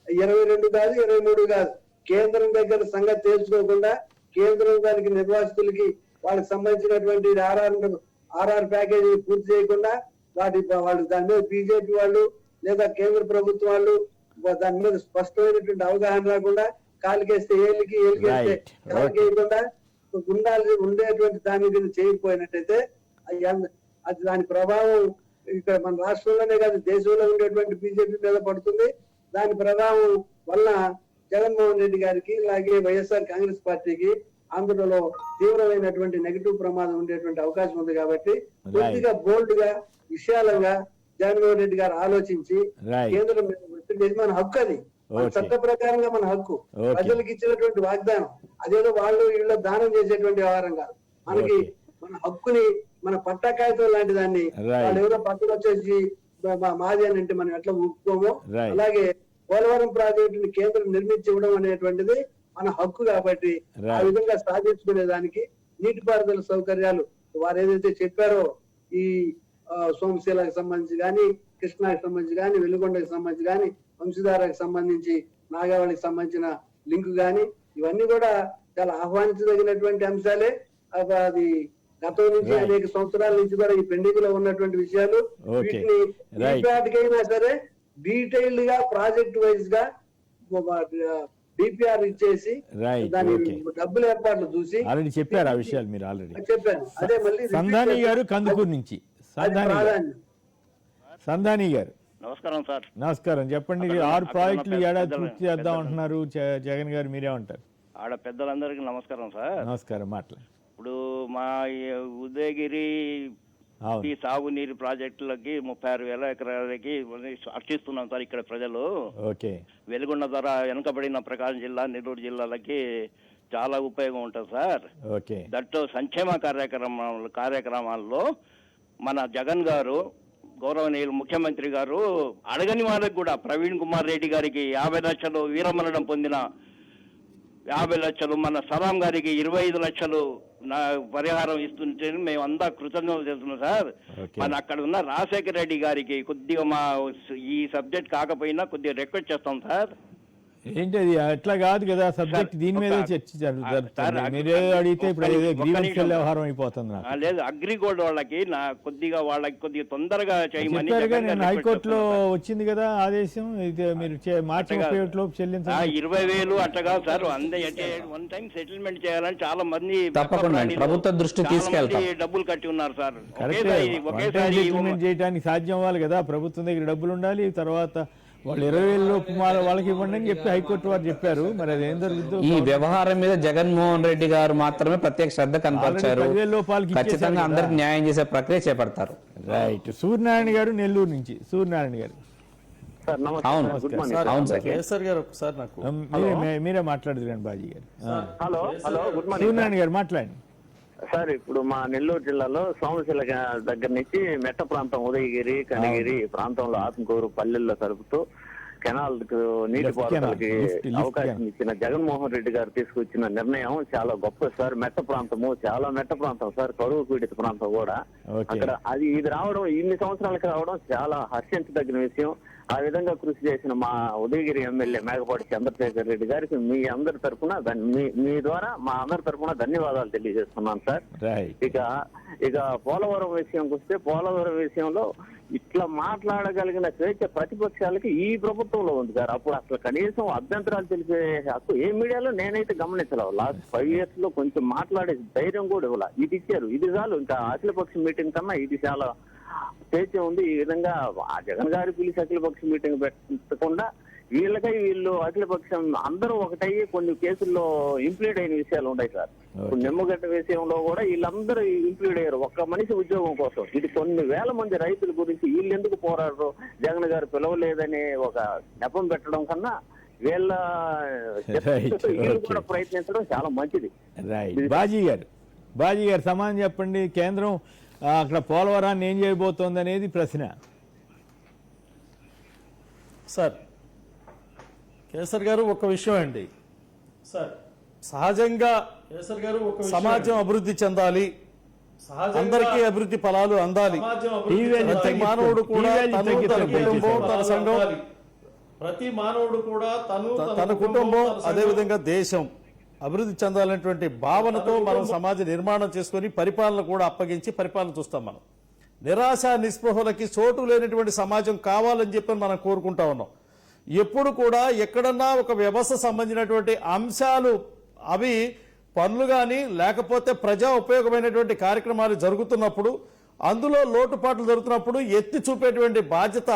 22 కాదు, 23 కాదు. కేంద్రం దగ్గర సంగతి తెలుసుకోకుండా, కేంద్రం దానికి నిర్వాసితులకి వాళ్ళకి సంబంధించినటువంటి ఆర్ఆర్ ప్యాకేజీ పూర్తి చేయకుండా వాళ్ళు దాని మీద బీజేపీ వాళ్ళు లేదా కేంద్ర ప్రభుత్వం వాళ్ళు దాని మీద స్పష్టమైనటువంటి అవగాహన రాకుండా, కాలికేస్తే ఏలికి కాలికేయకుండా ఉండేటువంటి దాని మీద చేయకపోయినట్టయితే అది దాని ప్రభావం ఇక్కడ మన రాష్ట్రంలోనే కాదు దేశంలో ఉండేటువంటి బీజేపీ మీద పడుతుంది. దాని ప్రభావం వల్ల జగన్మోహన్ రెడ్డి గారికి, అలాగే వైఎస్ఆర్ కాంగ్రెస్ పార్టీకి ఆంధ్రలో తీవ్రమైనటువంటి నెగిటివ్ ప్రమాదం ఉండేటువంటి అవకాశం ఉంది. కాబట్టి పూర్తిగా బోల్డ్ గా, విశాలంగా జగన్మోహన్ రెడ్డి గారు ఆలోచించి కేంద్రం మన హక్కు, అది చట్ట ప్రకారంగా మన హక్కు, ప్రజలకు ఇచ్చినటువంటి వాగ్దానం, అదేదో వీళ్ళు దానం చేసేటువంటి వ్యవహారం కాదు. మనకి మన హక్కుని, మన పట్టా కాగితం లాంటి దాన్ని వాళ్ళు ఎవరో పక్కన వచ్చేసి మాది అని అంటే మనం ఎట్లా ఒప్పుకోమో, అలాగే పోలవరం ప్రాజెక్టుని కేంద్రం నిర్మించి ఇవ్వడం అనేటువంటిది మన హక్కు. కాబట్టి ఆ విధంగా సాధించుకునే దానికి నీటిపారుదల సౌకర్యాలు వారు ఏదైతే చెప్పారో, ఈ సోమశీలకు సంబంధించి కానీ, కృష్ణాకి సంబంధించి కానీ, వెలుగొండకి సంబంధించి కానీ, వంశధారకు సంబంధించి, నాగావళికి సంబంధించిన లింక్ కానీ, ఇవన్నీ కూడా చాలా ఆహ్వానించదగినటువంటి అంశాలే. అది గతం నుంచి అనేక సంవత్సరాల నుంచి కూడా ఈ పెండింగ్ లో ఉన్నటువంటి విషయాలు. వీటిని ఈపాటికైనా సరే డీటెయిల్డ్ గా, ప్రాజెక్ట్ వైజ్ గా డిపిఆర్ ఇచ్చేసి దాని డబ్బుల ఏర్పాట్లు చూసి చెప్పారు ఆ విషయాలు. మీరు ఆల్రెడీ చెప్పాను. అదే మళ్ళీ సంధాని గారు కందుకూరు నుంచి. సంధాని గారు నమస్కారం సార్. నమస్కారం. చెప్పండి, 6 ప్రాజెక్టులు ఏడాది పూర్తి చేద్దాం అంటున్నారు జగన్ గారు, మీరేమంటారు? ఆడ పెద్దలందరికీ నమస్కారం సార్. నమస్కారం. మాట్లాడు. ఇప్పుడు మా ఉదయగిరి అవును. ఈ సాగునీరు ప్రాజెక్టులకి 36,000 ఎకరాలకి అర్చిస్తున్నాం సార్ ఇక్కడ ప్రజలు. ఓకే. వెలుగొండ ద్వారా వెనుకబడిన ప్రకాశం జిల్లా, నెల్లూరు జిల్లాలకి చాలా ఉపయోగం ఉంటుంది సార్. ఓకే. దట్టు సంక్షేమ కార్యక్రమాల్లో మన జగన్ గారు, గౌరవనీయులు ముఖ్యమంత్రి గారు అడగని వాళ్ళకి కూడా ప్రవీణ్ కుమార్ రెడ్డి గారికి 50 లక్షలు వీరమరణం పొందిన 50 లక్షలు, మన సలాం గారికి 25 లక్షలు పరిహారం ఇస్తుంటే మేము అంతా కృతజ్ఞతలు చేస్తున్నాం సార్. మన అక్కడ ఉన్న రాజశేఖర రెడ్డి గారికి కొద్దిగా మా ఈ సబ్జెక్ట్ కాకపోయినా కొద్దిగా రిక్వెస్ట్ చేస్తాం సార్. ఏంటి అది అట్లా కాదు కదా సబ్జెక్ట్, దీని మీద చర్చ జరుగుతుంది. మీరు అడిగితే ఇప్పుడు గ్రీవెన్స్ వ్యవహారం అయిపోతుంది. లేదు, అగ్రిగోల్డ్ వాళ్ళకి కొద్దిగా తొందరగా చేయమని హైకోర్టులో వచ్చింది కదా ఆదేశం, మీరు మార్చి 31 లోపు చెల్లించాలి. 20,000 అట్టగా సార్. వన్ టైం సెటిల్మెంట్ చేయాలని చాలా మంది ప్రభుత్వ దృష్టి తీసుకెళ్తాం, డబ్బులు కట్టి ఉన్నారు సార్. ఒకేసారి సెటిల్మెంట్ చేయడానికి సాధ్యం అవ్వాలి కదా, ప్రభుత్వం దగ్గర డబ్బులు ఉండాలి. తర్వాత వాళ్ళు 20,000 లోపు వాళ్ళకి ఇవ్వండి అని చెప్పి హైకోర్టు వారు చెప్పారు. మరి అదేం జరుగుతుందో. ఈ వ్యవహారం మీద జగన్మోహన్ రెడ్డి గారు మాత్రమే ప్రత్యేక శ్రద్ధ కనపరిచారు. ఖచ్చితంగా అందరికి న్యాయం చేసే ప్రక్రియ చేపడతారు. రైట్. సూర్యనారాయణ గారు నెల్లూరు నుంచి. సూర్యనారాయణ గారు. అవును సార్. కేసర్ గారు ఒకసారి నాకు మీరే మాట్లాడుతున్నారు బాజీ గారు. హలో గుడ్ మార్నింగ్ సూర్యనారాయణ గారు మాట్లాడండి సార్. ఇప్పుడు మా నెల్లూరు జిల్లాలో సోమశిల దగ్గర నుంచి మెట్ట ప్రాంతం, ఉదయగిరి, కనిగిరి ప్రాంతంలో ఆత్మకూరు పల్లెల్లో తరుపుతూ కెనాల్ నీటిపారుదలకి అవకాశం ఇచ్చిన జగన్మోహన్ రెడ్డి గారు తీసుకొచ్చిన నిర్ణయం చాలా గొప్ప సార్. మెట్ట ప్రాంతము చాలా మెట్ట ప్రాంతం సార్, కరువు పీడిత ప్రాంతం కూడా. అక్కడ ఇది రావడం, ఇన్ని సంవత్సరాలకి రావడం చాలా హర్షించదగిన విషయం. ఆ విధంగా కృషి చేసిన మా ఉదయగిరి ఎమ్మెల్యే మేకపాటి చంద్రశేఖర్ రెడ్డి గారికి మీ అందరి తరఫున మీ ద్వారా మా అందరి తరఫున ధన్యవాదాలు తెలియజేస్తున్నాను సార్. ఇక పోలవరం విషయంకి వస్తే, పోలవరం విషయంలో ఇట్లా మాట్లాడగలిగిన స్వేచ్ఛ ప్రతిపక్షాలకి ఈ ప్రభుత్వంలో ఉంది సార్. అప్పుడు అసలు కనీసం అభ్యంతరాలు తెలిపే హక్కు ఏ మీడియాలో నేనైతే గమనించలేవు. లాస్ట్ 5 years లో కొంచెం మాట్లాడే ధైర్యం కూడా ఇవ్వాల. ఇది ఇచ్చారు, ఇది చాలు. ఇంకా అఖిలపక్ష మీటింగ్ కన్నా ఇది చాలా స్వేచ్ఛ ఉంది. ఈ విధంగా ఆ జగన్ గారి పిలిచి అఖిలపక్ష మీటింగ్ పెట్టకుండా వీళ్ళు అఖిలపక్షం అందరూ ఒకటయ్యి కొన్ని కేసుల్లో ఇంప్లీడ్ అయిన విషయాలు ఉన్నాయి సార్. ఇప్పుడు నిమ్మగడ్డ విషయంలో కూడా వీళ్ళందరూ ఇంప్లీడ్ అయ్యారు ఒక్క మనిషి ఉద్యోగం కోసం. ఇది కొన్ని వేల మంది రైతుల గురించి వీళ్ళు ఎందుకు పోరాడరు, జగన్ గారు పిలవలేదని ఒక నెపం పెట్టడం కన్నా వీళ్ళు కూడా ప్రయత్నించడం చాలా మంచిది. బాజీ గారు సమాధానం చెప్పండి. కేంద్రం అక్కడ పోలవరాన్ని ఏం చేయబోతోంది అనేది ప్రశ్న సార్. కేసర్ గారు ఒక విషయం అండి సార్, సహజంగా సమాజం అభివృద్ధి చెందాలి, అందరికీ అభివృద్ధి ఫలాలు అందాలి. ప్రతి మానవుడు కూడా తన కుటుంబం అదేవిధంగా దేశం అభివృద్ధి చెందాలనేటువంటి భావనతో మనం సమాజ నిర్మాణం చేసుకుని పరిపాలన కూడా అప్పగించి పరిపాలన చూస్తాం. మనం నిరాశ నిస్పృహలకి చోటు లేనటువంటి సమాజం కావాలని చెప్పి మనం కోరుకుంటా ఉన్నాం. ఎప్పుడు కూడా ఎక్కడన్నా ఒక వ్యవస్థ సంబంధించినటువంటి అంశాలు అవి పనులు కానీ లేకపోతే ప్రజా ఉపయోగమైనటువంటి కార్యక్రమాలు జరుగుతున్నప్పుడు, అందులో లోటుపాట్లు జరుగుతున్నప్పుడు ఎత్తి చూపేటువంటి బాధ్యత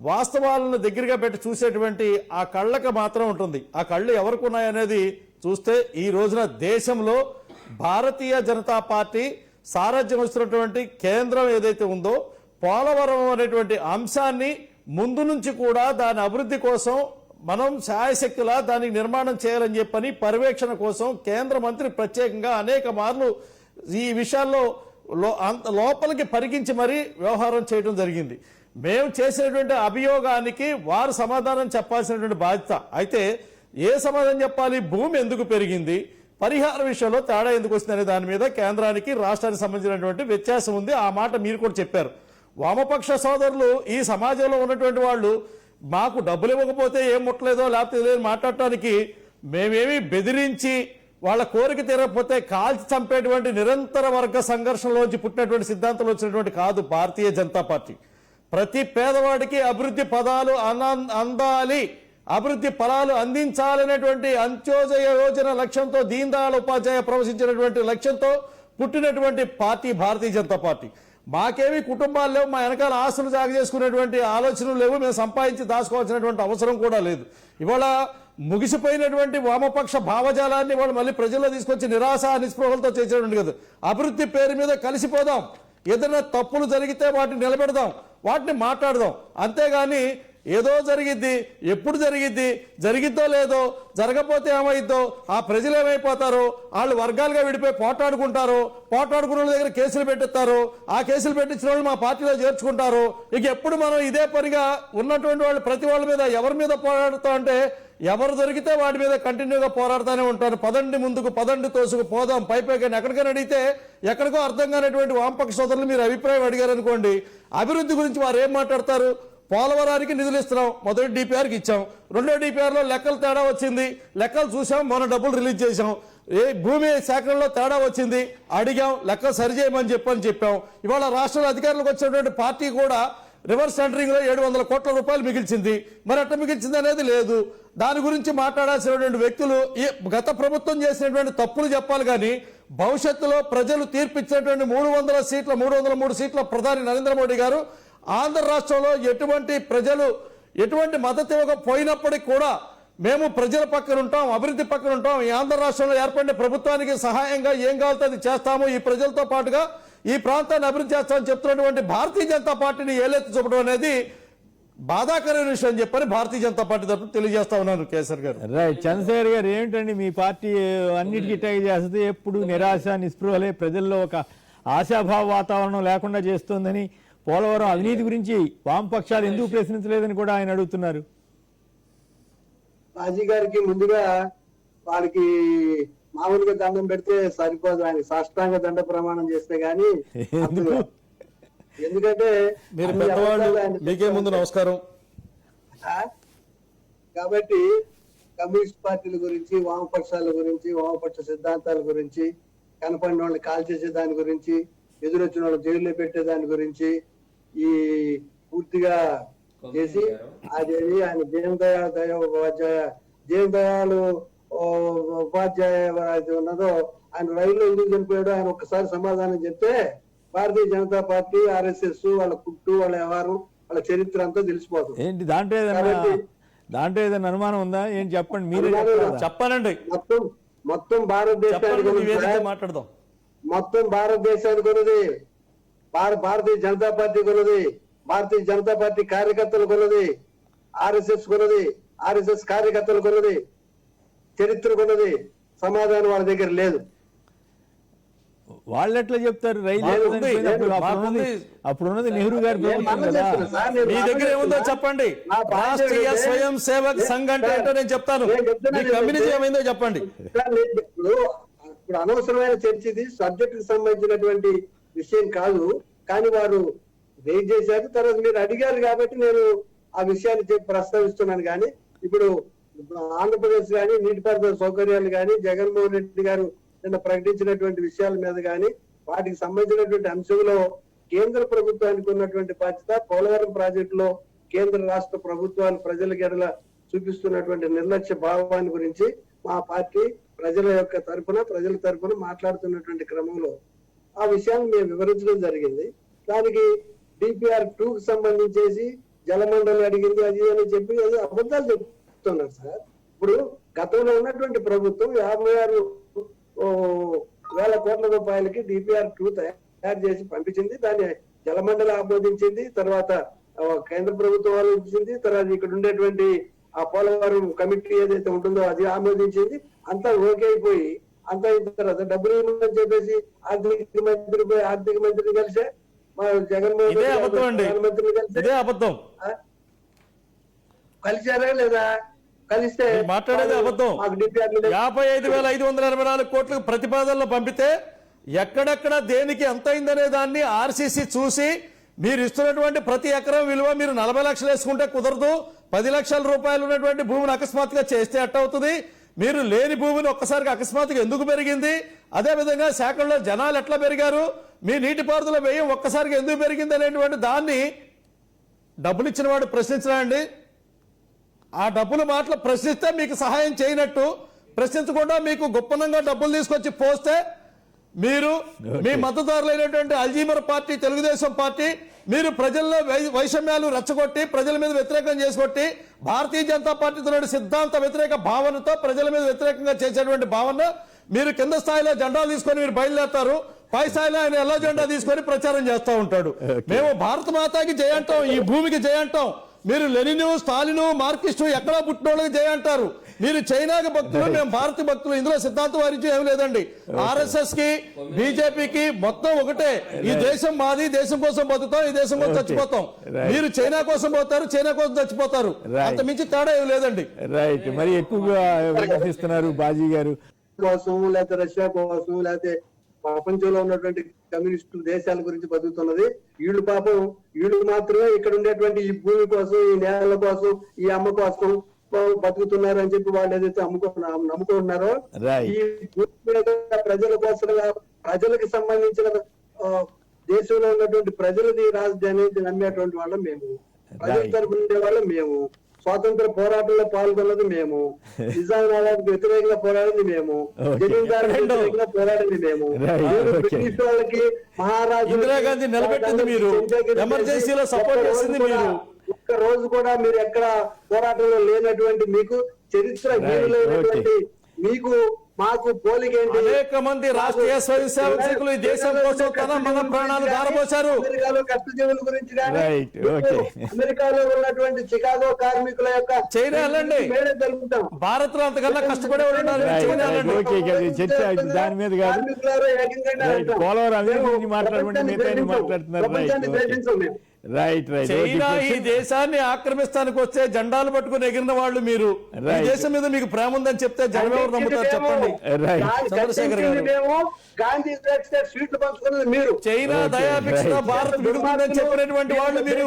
వాస్తవాలను దగ్గరగా పెట్టి చూసేటువంటి ఆ కళ్ళకి మాత్రం ఉంటుంది. ఆ కళ్ళు ఎవరికి ఉన్నాయనేది చూస్తే ఈ రోజున దేశంలో భారతీయ జనతా పార్టీ సారథ్యం వస్తున్నటువంటి కేంద్రం ఏదైతే ఉందో, పోలవరం అనేటువంటి అంశాన్ని ముందు నుంచి కూడా దాని అభివృద్ధి కోసం మనం శాయశక్తులా దానికి నిర్మాణం చేయాలని చెప్పని పర్యవేక్షణ కోసం కేంద్ర మంత్రి ప్రత్యేకంగా అనేక మార్లు ఈ విషయాల్లో లోపలికి పరిగించి మరీ వ్యవహారం చేయడం జరిగింది. మేము చేసినటువంటి అభియోగానికి వారు సమాధానం చెప్పాల్సినటువంటి బాధ్యత. అయితే ఏ సమాధానం చెప్పాలి, భూమి ఎందుకు పెరిగింది, పరిహార విషయంలో తేడా ఎందుకు వస్తుందనే దాని మీద కేంద్రానికి రాష్ట్రానికి సంబంధించినటువంటి వ్యత్యాసం ఉంది. ఆ మాట మీరు కూడా చెప్పారు. వామపక్ష సోదరులు ఈ సమాజంలో ఉన్నటువంటి వాళ్ళు మాకు డబ్బులు ఇవ్వకపోతే ఏం ముట్టలేదో లేకపోతే లేదని మాట్లాడటానికి మేమేమి బెదిరించి వాళ్ళ కోరిక తీరకపోతే కాల్చి చంపేటువంటి నిరంతర వర్గ సంఘర్షణలోంచి పుట్టినటువంటి సిద్ధాంతంలో వచ్చినటువంటి కాదు భారతీయ జనతా పార్టీ. ప్రతి పేదవాడికి అభివృద్ధి పదాలు అందాలి, అభివృద్ధి ఫలాలు అందించాలనేటువంటి అంత్యోదయ యోజన లక్ష్యంతో, దీన్ దయాళ్ ఉపాధ్యాయ ప్రవశించినటువంటి లక్ష్యంతో పుట్టినటువంటి పార్టీ భారతీయ జనతా పార్టీ. మాకేమి కుటుంబాలు లేవు, మా వెనకాల ఆస్తులు జాగ చేసుకునేటువంటి ఆలోచనలు లేవు, మేము సంపాదించి దాచుకోవాల్సినటువంటి అవసరం కూడా లేదు. ఇవాళ ముగిసిపోయినటువంటి వామపక్ష భావజాలాన్ని వాళ్ళు మళ్ళీ ప్రజల్లో తీసుకొచ్చి నిరాశ నిస్పృహలతో చేసేటువంటి కదా. అభివృద్ధి పేరు మీద కలిసిపోదాం, ఏదైనా తప్పులు జరిగితే వాటిని నిలబెడదాం, వాటిని మాట్లాడదాం. అంతేగాని ఏదో జరిగిద్ది, ఎప్పుడు జరిగిద్ది, జరిగిద్దో లేదో, జరగపోతే ఏమైద్దో, ఆ ప్రజలు ఏమైపోతారో, వాళ్ళు వర్గాలుగా విడిపోయి పోట్లాడుకుంటారు, పోట్లాడుకున్న వాళ్ళ దగ్గర కేసులు పెట్టిస్తారు, ఆ కేసులు పెట్టించిన వాళ్ళు మా పార్టీలో చేర్చుకుంటారు. ఇక ఎప్పుడు మనం ఇదే పనిగా ఉన్నటువంటి వాళ్ళు ప్రతి వాళ్ళ మీద ఎవరి మీద పోరాడుతా అంటే ఎవరు దొరికితే వాటి మీద కంటిన్యూగా పోరాడుతూనే ఉంటారు. పదండి ముందుకు, పదండి తోసుకు పోదాం పైపైకి ఎక్కడికైనా అడిగితే ఎక్కడికో అర్థం కానటువంటి వామపక్ష సోదరులు మీరు అభిప్రాయం అడిగారు అనుకోండి, అభివృద్ధి గురించి వారు ఏం మాట్లాడతారు? పోలవరానికి నిధులు ఇస్తున్నాం, మొదటి డిపిఆర్కి ఇచ్చాం, రెండో డిపిఆర్లో లెక్కలు తేడా వచ్చింది, లెక్కలు చూసాం, మొన్న డబ్బులు రిలీజ్ చేశాం. భూమి సేకరణలో తేడా వచ్చింది, అడిగాం, లెక్కలు సరిచేయమని చెప్పాం. ఇవాళ రాష్ట్ర అధికారులకు వచ్చినటువంటి పార్టీ కూడా రివర్స్ టెండరింగ్ లో 700 కోట్ల రూపాయలు మిగిల్చింది. మరి ఎట్లా మిగిల్చింది అనేది లేదు. దాని గురించి మాట్లాడాల్సినటువంటి వ్యక్తులు గత ప్రభుత్వం చేసినటువంటి తప్పులు చెప్పాలి కానీ భవిష్యత్తులో ప్రజలు తీర్పిచ్చినటువంటి 303 సీట్ల ప్రధాని నరేంద్ర మోడీ గారు ఆంధ్ర రాష్ట్రంలో ఎటువంటి మద్దతు ఇవ్వకపోయినప్పటికీ కూడా మేము ప్రజల పక్కన ఉంటాం, అభివృద్ధి పక్కన ఉంటాం, ఈ ఆంధ్ర రాష్ట్రంలో ఏర్పడిన ప్రభుత్వానికి సహాయంగా ఏం కావాలో అది చేస్తాము, ఈ ప్రజలతో పాటుగా ఈ ప్రాంతాన్ని అభివృద్ధి చేస్తామని చెప్తున్నటువంటి భారతీయ జనతా పార్టీని ఏలెత్తి చూపడం అనేది బాధాకరమైన విషయం చెప్పని భారతీయ జనతా పార్టీ తరఫున తెలియజేస్తా ఉన్నాను. కేసర్ గారు. రైట్. చంద్రశేఖర్ గారు, ఏమిటండి మీ పార్టీ అన్నిటికీ ట్యాగ్ చేస్తుంది, ఎప్పుడు నిరాశ నిస్పృహలే, ప్రజల్లో ఒక ఆశాభావ వాతావరణం లేకుండా చేస్తోందని, పోలవరం అవినీతి గురించి వామపక్షాలు ఎందుకు ప్రశ్నించలేదని కూడా ఆయన అడుగుతున్నారు. రాజీ గారికి ముందుగా వారికి మామూలుగా దండం పెడితే సరిపోదు, ఆయన సాష్టాంగ దండ ప్రమాణం చేస్తే గాని. ఎందుకంటే మీరు పెద్దవాళ్ళు, మీకే ముందు నమస్కారం. కాబట్టి కమ్యూనిస్ట్ పార్టీల గురించి, వామపక్షాల గురించి, వామపక్ష సిద్ధాంతాల గురించి, కనపడిన వాళ్ళని కాల్ చేసే దాని గురించి, ఎదురొచ్చిన వాళ్ళు జైల్లో పెట్టే దాని గురించి ఈ పూర్తిగా చేసి అదేది ఆయన దీన్ దయాళ్ ఉపాధ్యాయ ఉన్నదో ఆయన రైల్లో ఎందుకు చనిపోయాడో ఆయన ఒక్కసారి సమాధానం చెప్తే భారతీయ జనతా పార్టీ, ఆర్ఎస్ఎస్ వాళ్ళ కుట్టు, వాళ్ళ వ్యవహారం, వాళ్ళ చరిత్ర అంతా తెలిసిపోతుంది. ఏంటి దాంట్లో ఏదైనా అనుమానం ఉందా? ఏంటి చెప్పండి, మీరే చెప్పానండి. మొత్తం భారతదేశానికి మాట్లాడదాం. మొత్తం భారతదేశానికి ఉన్నది, భారతీయ జనతా పార్టీ కొన్నది, భారతీయ జనతా పార్టీ కార్యకర్తలు కొన్నది, ఆర్ఎస్ఎస్ కొన్నది, ఆర్ఎస్ఎస్ కార్యకర్తలు కొన్నది, చరిత్ర కొన్నది. సమాధానం వాళ్ళ దగ్గర లేదు. వాళ్ళు ఎట్లా చెప్తారు? అప్పుడున్నది నెహ్రూ గారి ప్రభుత్వం కదా. మీ దగ్గర ఏముందో చెప్పండి. రాష్ట్రీయ స్వయం సేవక్ సంఘ్ అంటే ఏంటో నేను చెప్తాను. కమ్యూనిజం ఏమైందో చెప్పండి. ఇప్పుడు అనవసరమైన చర్చ ఇది, సబ్జెక్ట్ కి సంబంధించినటువంటి విషయం కాదు. కానీ వారు వెయిట్ చేశారు, తర్వాత మీరు అడిగారు కాబట్టి నేను ఆ విషయాన్ని ప్రస్తావిస్తున్నాను. కానీ ఇప్పుడు ఆంధ్రప్రదేశ్ కానీ నీటిపారుదల సౌకర్యాలు కానీ జగన్మోహన్ రెడ్డి గారు నిన్న ప్రకటించినటువంటి విషయాల మీద కానీ వాటికి సంబంధించినటువంటి అంశంలో కేంద్ర ప్రభుత్వానికి ఉన్నటువంటి బాధ్యత, పోలవరం ప్రాజెక్టులో కేంద్ర రాష్ట్ర ప్రభుత్వాలు ప్రజల గెడల చూపిస్తున్నటువంటి నిర్లక్ష్య భావాన్ని గురించి మా పార్టీ ప్రజల తరపున మాట్లాడుతున్నటువంటి క్రమంలో ఆ విషయాన్ని మేము వివరించడం జరిగింది. దానికి డిపిఆర్ 2 కి సంబంధించేసి జలమండలి అడిగింది అది అని చెప్పి అది అబద్ధాలు చెప్తున్నారు సార్. ఇప్పుడు గతంలో ఉన్నటువంటి ప్రభుత్వం 56,000 కోట్ల రూపాయలకి డిపిఆర్ 2 తయారు చేసి పంపించింది. దాన్ని జలమండలి ఆమోదించింది, తర్వాత కేంద్ర ప్రభుత్వం ఆలోచించింది, తర్వాత ఇక్కడ ఉండేటువంటి ఆ పోలవరం కమిటీ ఏదైతే ఉంటుందో అది ఆమోదించింది. అంతా ఓకే అయిపోయి అంతా అయిన తర్వాత డబ్బులు ఇవ్వమని చెప్పేసి ఆర్థిక మంత్రిని కలిసే జగన్మోహన్ ప్రధానమంత్రిని కలిసారా లేదా? కలిస్తే మాట్లాడేది అబద్ధం. 55,584 కోట్లకు ప్రతిపాదనలు పంపితే ఎక్కడెక్కడ దేనికి ఎంత అయిందనే దాన్ని ఆర్సీసీ చూసి మీరు ఇస్తున్నటువంటి ప్రతి ఎకరం విలువ మీరు 40 లక్షలు వేసుకుంటే కుదరదు. 10 లక్షల రూపాయలు ఉన్నటువంటి భూమిని అకస్మాత్తుగా చేస్తే ఎట్టవుతుంది? మీరు లేని భూమిని ఒక్కసారిగా అకస్మాత్తుగా ఎందుకు పెరిగింది? అదేవిధంగా శాఖల్లో జనాలు ఎట్లా పెరిగారు? మీ నీటిపారుదల వ్యయం ఒక్కసారిగా ఎందుకు పెరిగింది అనేటువంటి దాన్ని డబ్బులు ఇచ్చిన వాడు ప్రశ్నించడండి. ఆ డబ్బులు మాటలు ప్రశ్నిస్తే మీకు సహాయం చేయనట్టు, ప్రశ్నించకుండా మీకు గొప్పనంగా డబ్బులు తీసుకొచ్చి పోస్తే మీరు మీ మద్దతుదారులైనటువంటి అల్జీమర్ పార్టీ, తెలుగుదేశం పార్టీ మీరు ప్రజల్లో వైషమ్యాలు రెచ్చగొట్టి ప్రజల మీద వ్యతిరేకం చేసుకొట్టి భారతీయ జనతా పార్టీతో సిద్ధాంత వ్యతిరేక భావనతో ప్రజల మీద వ్యతిరేకంగా చేసేటువంటి భావన మీరు కింద స్థాయిలో జెండాలు తీసుకొని మీరు బయలుదేరతారు. పై స్థాయిలో ఆయన ఎల్లో జెండా తీసుకొని ప్రచారం చేస్తూ ఉంటాడు. మేము భారత మాతాకి జయ అంటాం, ఈ భూమికి జయ అంటాం. మీరు లెనిను, స్టాలిను, మార్కిస్టు ఎక్కడా పుట్టినోళ్ళకి జయ అంటారు. మీరు చైనాకి భక్తులు, మేము భారత భక్తులు. ఇందులో సిద్ధాంతం వారించే ఏం లేదండి. ఆర్ఎస్ఎస్ కి, బీజేపీకి మొత్తం ఒకటే. ఈ దేశం మాది, దేశం కోసం బతుకుతాం, ఈ దేశం కోసం చచ్చిపోతాం. మీరు చైనా కోసం పోతారు, చైనా కోసం చచ్చిపోతారు. అంత మించి తేడా ఏం లేదండి. రైట్. మరి ఎక్కువగా విమర్శిస్తున్నారు బాజీ గారు. కోసం లేకపోతే రష్యా కోసం లేకపోతే ప్రపంచంలో ఉన్నటువంటి కమ్యూనిస్టు దేశాల గురించి బతుకుతున్నది. వీళ్ళు పాపం వీళ్ళు మాత్రమే ఇక్కడ ఉండేటువంటి ఈ భూమి కోసం, ఈ నేల కోసం, ఈ అమ్మ కోసం బతుకుతున్నారు అని చెప్పి వాళ్ళు ఏదైతే నమ్ముకుంటున్నారో, ఈ భూమి మీద ప్రజల కోసం, ప్రజలకు సంబంధించిన దేశంలో ఉన్నటువంటి ప్రజలది రాజధాని నమ్మేటువంటి వాళ్ళం మేము. ప్రజల తరఫున ఉండే వాళ్ళం మేము. స్వాతంత్ర పోరాటంలో పాల్గొన్నది మేము. నిజామాబాద్కు వ్యతిరేకంగా పోరాడింది మేము. జమీందారులకు వ్యతిరేకంగా పోరాడింది మేము. బ్రిటిష్ వాళ్ళకి, మహారాజు ఇందిరాగాంధీ నిలబెట్టింది మీరు, ఎమర్జెన్సీలో సపోర్ట్ చేసింది మీరు. ఒక్క రోజు కూడా మీరు ఎక్కడ పోరాటంలో లేనటువంటి మీకు, చరిత్ర లేనటువంటి మీకు, మాకు పోలికేంటి? అనేక మంది రాష్ట్రీయ స్వయం సేవకులు ఈ దేశం కోసం తన మన ప్రాణాలు ధారపోశారు. అమెరికాలో కష్టజీవుల గురించి కానీ, అమెరికాలో ఉన్నటువంటి చికాగో కార్మికుల యొక్క చైనా వెళ్ళండి, జరుగుతాం. భారత్ లో అంతకన్నా కష్టపడే ఉన్నారు. దాని మీద కాదు, పోలవరం అభివృద్ధి మాట్లాడుతున్నారు. చైనా ఈ దేశాన్ని ఆక్రమిస్తానికి వస్తే జెండాలు పట్టుకుని ఎగిరిన వాళ్ళు మీరు. ఈ దేశం మీద మీకు ప్రేమ ఉందని చెప్తే జనం ఎవరు నమ్ముతారు చెప్పండి. చంద్రశేఖర్ గారు, గాంధీ స్వీట్లు పంచుకున్నది మీరు. చైనా దయాభిక్ష భారత్ విడుదలని చెప్పినటువంటి వాళ్ళు మీరు.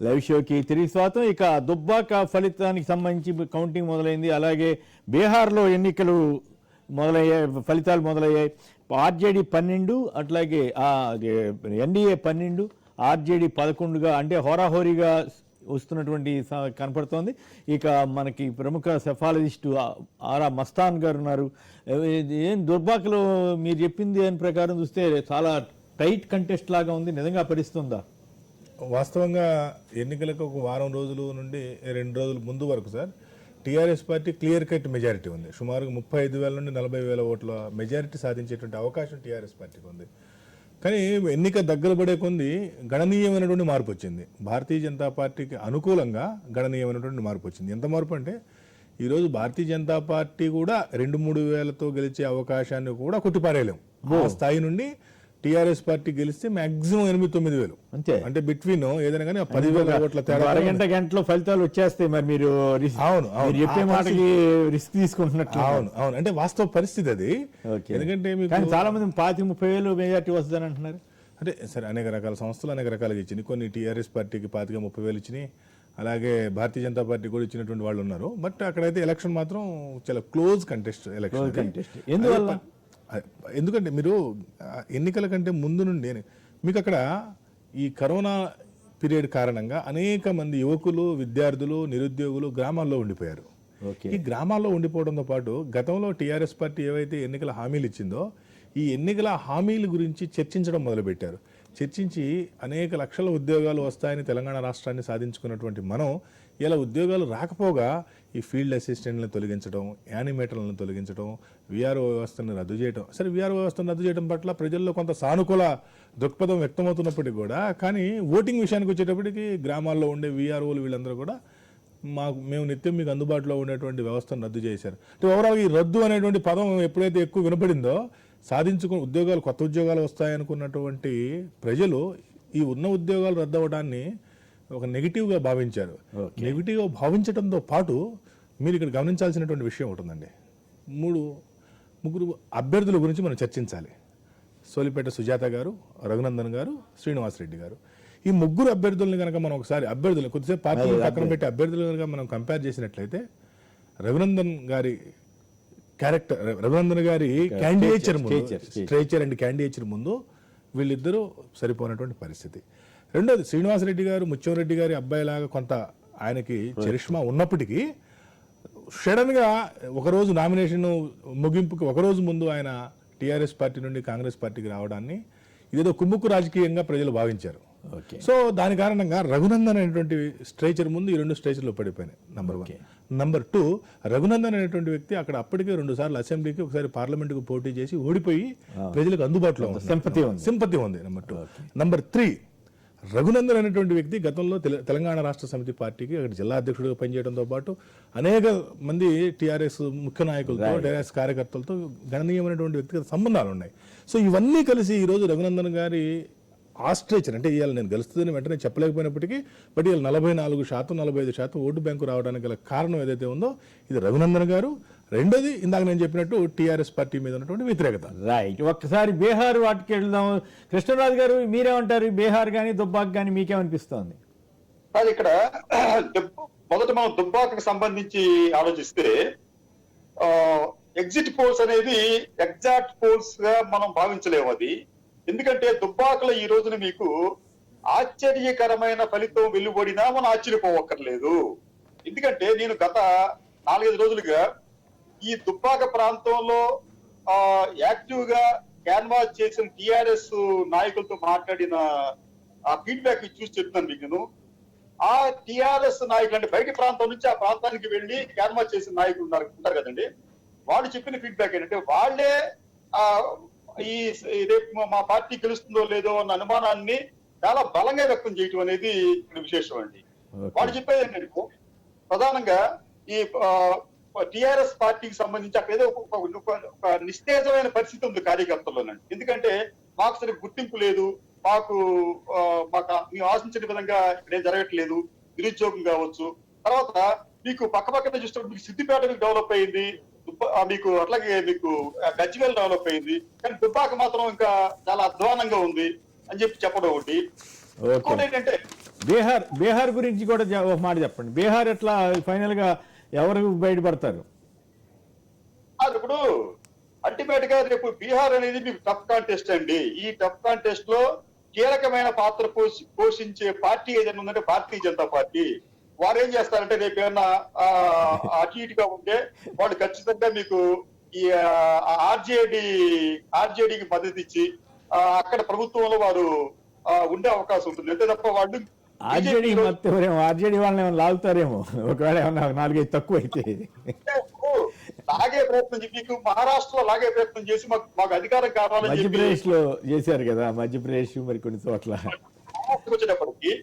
లైవ్ షోకి తిరిగి స్వాగతం. ఇక దుబ్బాక ఫలితానికి సంబంధించి కౌంటింగ్ మొదలైంది. అలాగే బీహార్లో ఎన్నికలు మొదలయ్యాయి, ఫలితాలు మొదలయ్యాయి. ఆర్జేడీ 12, అట్లాగే ఎన్డీఏ 12, ఆర్జేడీ 11గా, అంటే హోరాహోరీగా వస్తున్నటువంటి కనపడుతోంది. ఇక మనకి ప్రముఖ సెఫాలజిస్టు ఆరా మస్తాన్ గారు ఉన్నారు. ఏం దుర్బాకలో మీరు చెప్పింది దాని ప్రకారం చూస్తే చాలా టైట్ కంటెస్ట్ లాగా ఉంది, నిజంగా పరిస్తుందా? వాస్తవంగా ఎన్నికలకు ఒక వారం రోజుల నుండి 2 రోజుల ముందు వరకు sir TRS party clear cut majority ఉంది. సుమారుగా 35,000 నుండి 40,000 ఓట్ల మెజారిటీ సాధించేటువంటి అవకాశం టీఆర్ఎస్ పార్టీకి ఉంది. కానీ ఎన్నిక దగ్గర పడే కొంది గణనీయమైనటువంటి మార్పు వచ్చింది. భారతీయ జనతా పార్టీకి అనుకూలంగా గణనీయమైనటువంటి మార్పు వచ్చింది. ఎంత మార్పు అంటే ఈరోజు భారతీయ జనతా పార్టీ కూడా 2-3 వేలతో గెలిచే అవకాశాన్ని కూడా కొట్టిపారేయలేం. ఆ స్థాయి నుండి టీఆర్ఎస్ పార్టీ గెలిస్తే మాక్సిమం 8-9 వేలు అంతే. అంటే బిట్వీన్ ఏదైనా కానీ 10,000 ఓట్ల తేడా. గంటలో ఫలితాలు వచ్చేస్తాయి. మరి మీరు చెప్పే మాటకి రిస్క్ తీసుకుంటున్నట్టు. అవును, అంటే వాస్తవ పరిస్థితి అది. ఎందుకంటే మీకు చాలా మంది 25-30 వేలు మెజార్టీ వస్తుందని అంటున్నారు. అంటే సరే, అనేక రకాల సంస్థలు అనేక రకాలుగా ఇచ్చింది. కొన్ని టీఆర్ఎస్ పార్టీకి 25-30 వేలు ఇచ్చినాయి, అలాగే భారతీయ జనతా పార్టీ కూడా ఇచ్చినటువంటి వాళ్ళు ఉన్నారు. బట్ అక్కడైతే ఎలక్షన్ మాత్రం చాలా క్లోజ్ కంటెస్ట్ ఎలక్షన్. ఎందువల్ల? ఎందుకంటే మీరు ఎన్నికల కంటే ముందు నుండి మీకు అక్కడ ఈ కరోనా పీరియడ్ కారణంగా అనేక మంది యువకులు, విద్యార్థులు, నిరుద్యోగులు గ్రామాల్లో ఉండిపోయారు. ఈ గ్రామాల్లో ఉండిపోవడంతో పాటు గతంలో టీఆర్ఎస్ పార్టీ ఏవైతే ఎన్నికల హామీలు ఇచ్చిందో ఈ ఎన్నికల హామీల గురించి చర్చించడం మొదలుపెట్టారు. చర్చించి అనేక లక్షల ఉద్యోగాలు వస్తాయని తెలంగాణ రాష్ట్రాన్ని సాధించుకున్నటువంటి మనం ఇలా ఉద్యోగాలు రాకపోగా ఈ ఫీల్డ్ అసిస్టెంట్లను తొలగించడం, యానిమేటర్లను తొలగించడం, విఆర్ఓ వ్యవస్థను రద్దు చేయడం. సరే, విఆర్ఓ వ్యవస్థను రద్దు చేయడం పట్ల ప్రజల్లో కొంత సానుకూల దృక్పథం వ్యక్తమవుతున్నప్పటికీ కూడా, కానీ ఓటింగ్ విషయానికి వచ్చేటప్పటికి గ్రామాల్లో ఉండే విఆర్ఓలు వీళ్ళందరూ కూడా మేము నిత్యం మీకు అందుబాటులో ఉండేటువంటి వ్యవస్థను రద్దు చేశారు. అంటే ఓవరాల్ ఈ రద్దు అనేటువంటి పదం ఎప్పుడైతే ఎక్కువ వినపడిందో, సాధించుకున్న ఉద్యోగాలు, కొత్త ఉద్యోగాలు వస్తాయనుకున్నటువంటి ప్రజలు ఈ ఉన్న ఉద్యోగాలు రద్దు అవ్వడాన్ని ఒక నెగిటివ్గా భావించారు. నెగిటివ్గా భావించడంతో పాటు మీరు ఇక్కడ గమనించాల్సినటువంటి విషయం ఉంటుందండి. 3-3 అభ్యర్థుల గురించి మనం చర్చించాలి. సోలిపేట సుజాత గారు, రఘునందన్ గారు, శ్రీనివాసరెడ్డి గారు. ఈ 3 అభ్యర్థుల్ని కనుక మనం ఒకసారి కొద్దిసేపు పార్టీ పక్కన పెట్టి అభ్యర్థులు కనుక మనం కంపేర్ చేసినట్లయితే, రఘునందన్ గారి క్యారెక్టర్, రఘునందన్ గారి క్యాండిడేచర్ ముందు, స్ట్రేచర్ అండ్ క్యాండిడేచర్ ముందు వీళ్ళిద్దరూ సరిపోయినటువంటి పరిస్థితి. రెండోది, శ్రీనివాసరెడ్డి గారు ముత్యంరెడ్డి గారి అబ్బాయిలాగా కొంత ఆయనకి చరిష్మా ఉన్నప్పటికీ సడన్గా ఒకరోజు నామినేషన్ ముగింపుకి ఒకరోజు ముందు ఆయన టీఆర్ఎస్ పార్టీ నుండి కాంగ్రెస్ పార్టీకి రావడాన్ని ఇదేదో కుమ్ముక్కు రాజకీయంగా ప్రజలు భావించారు. సో దాని కారణంగా రఘునందన్ అనేటువంటి స్ట్రేచర్ ముందు ఈ 2 స్ట్రేచర్లు పడిపోయినాయి. నంబర్ 1. నంబర్ 2, రఘునందన్ అనేటువంటి వ్యక్తి అక్కడ అప్పటికే 2 సార్లు అసెంబ్లీకి, ఒకసారి పార్లమెంట్కి పోటీ చేసి ఓడిపోయి ప్రజలకు అందుబాటులో ఉంది, సింపతి ఉంది. నంబర్ 2. నంబర్ 3, రఘునందన్ అనేటువంటి వ్యక్తి గతంలో తెలంగాణ రాష్ట్ర సమితి పార్టీకి అక్కడ జిల్లా అధ్యక్షుడిగా పనిచేయడంతో పాటు అనేక మంది టీఆర్ఎస్ ముఖ్య నాయకులతో, టీఆర్ఎస్ కార్యకర్తలతో గణనీయమైనటువంటి వ్యక్తిగత సంబంధాలు ఉన్నాయి. సో ఇవన్నీ కలిసి ఈరోజు రఘునందన్ గారి ఆస్ట్రేచర్ అంటే ఇవాళ నేను గెలుస్తుందని వెంటనే చెప్పలేకపోయినప్పటికీ బట్ ఇవాళ 44%, 45% ఓటు బ్యాంకు రావడానికి గల కారణం ఏదైతే ఉందో ఇది రఘునందన్ గారు. రెండోది ఇందాక నేను చెప్పినట్టు టీఆర్ఎస్ పార్టీ మీద ఉన్నటువంటి వ్యతిరేకత. రైట్. ఒక్కసారి బీహార్ వాటికి వెళ్దాం. కృష్ణరాజు గారు మీరేమంటారు? బీహార్ కానీ దుబ్బాక్ కానీ మీకేమనిపిస్తోంది? అది ఇక్కడ మొదట మనం దుబ్బాకకు సంబంధించి ఆలోచిస్తే ఎగ్జిట్ పోల్స్ అనేది ఎగ్జాక్ట్ పోల్స్ గా మనం భావించలేము. అది ఎందుకంటే దుబ్బాకలో ఈ రోజున మీకు ఆశ్చర్యకరమైన ఫలితం వెలువడినా మనం ఆశ్చర్యపోవక్కర్లేదు. ఎందుకంటే నేను గత 4-5 రోజులుగా ఈ దుబ్బాక ప్రాంతంలో యాక్టివ్ గా క్యాన్వాస్ చేసిన టిఆర్ఎస్ నాయకులతో మాట్లాడిన ఆ ఫీడ్బ్యాక్ చూసి చెప్తున్నాను మీకు. నేను ఆ టిఆర్ఎస్ నాయకులు అంటే బయట ప్రాంతం నుంచి ఆ ప్రాంతానికి వెళ్లి క్యాన్వాస్ చేసిన నాయకులు ఉంటారు కదండి, వాళ్ళు చెప్పిన ఫీడ్బ్యాక్ ఏంటంటే వాళ్ళే ఈ రేపు మా పార్టీ గెలుస్తుందో లేదో అన్న అనుమానాన్ని చాలా బలంగా వ్యక్తం చేయటం అనేది ఇక్కడ విశేషం అండి. వాళ్ళు చెప్పేది ఏంటంటే ప్రధానంగా ఈ టిఆర్ఎస్ పార్టీకి సంబంధించి అక్కడ ఏదో ఒక నిస్తేజమైన పరిస్థితి ఉంది కార్యకర్తల్లోనండి. ఎందుకంటే మాకు సరే గుర్తింపు లేదు, మాకు మేము ఆశించిన విధంగా ఇక్కడే జరగట్లేదు, నిరుద్యోగం కావచ్చు. తర్వాత మీకు పక్కపక్కన చూస్తే మీకు సిద్దిపేట మీకు డెవలప్ అయింది, మీకు అట్లాగే మీకు గజ్వేల్ డెవలప్ అయింది, కానీ దుబ్బాక మాత్రం ఇంకా చాలా అధ్వానంగా ఉంది అని చెప్పడం ఒకటి. ఏంటంటే బీహార్ గురించి కూడా ఒక మాట చెప్పండి. బీహార్ ఎట్లా ఫైనల్ గా ఎవరు బయటపడతారు? ఇప్పుడు అల్టిమేట్ గా రేపు బీహార్ అనేది మీకు టఫ్ కాంటెస్ట్ అండి. ఈ టఫ్ కాంటెస్ట్ లో కీలకమైన పాత్ర పోషించే పార్టీ ఏదైనా ఉందంటే భారతీయ జనతా పార్టీ. వారు ఏం చేస్తారంటే రేపు ఏమన్నా అటు ఇటుగా ఉంటే వాళ్ళు ఖచ్చితంగా మీకు ఈ ఆర్జేడీకి మద్దతు ఇచ్చి అక్కడ ప్రభుత్వంలో వారు ఉండే అవకాశం ఉంటుంది. అంతే తప్ప వాళ్ళు ఆర్జేడీ వాళ్ళని లాగుతారేమో ఒకవేళ ఏమన్నా 4-5 తక్కువ అయితే. లాగే ప్రయత్నం మీకు మహారాష్ట్రలో లాగే ప్రయత్నం చేసి మాకు అధికారం కావాలని మధ్యప్రదేశ్ లో చేశారు కదా, మధ్యప్రదేశ్ మరి కొన్ని చోట్ల వచ్చేటప్పటికి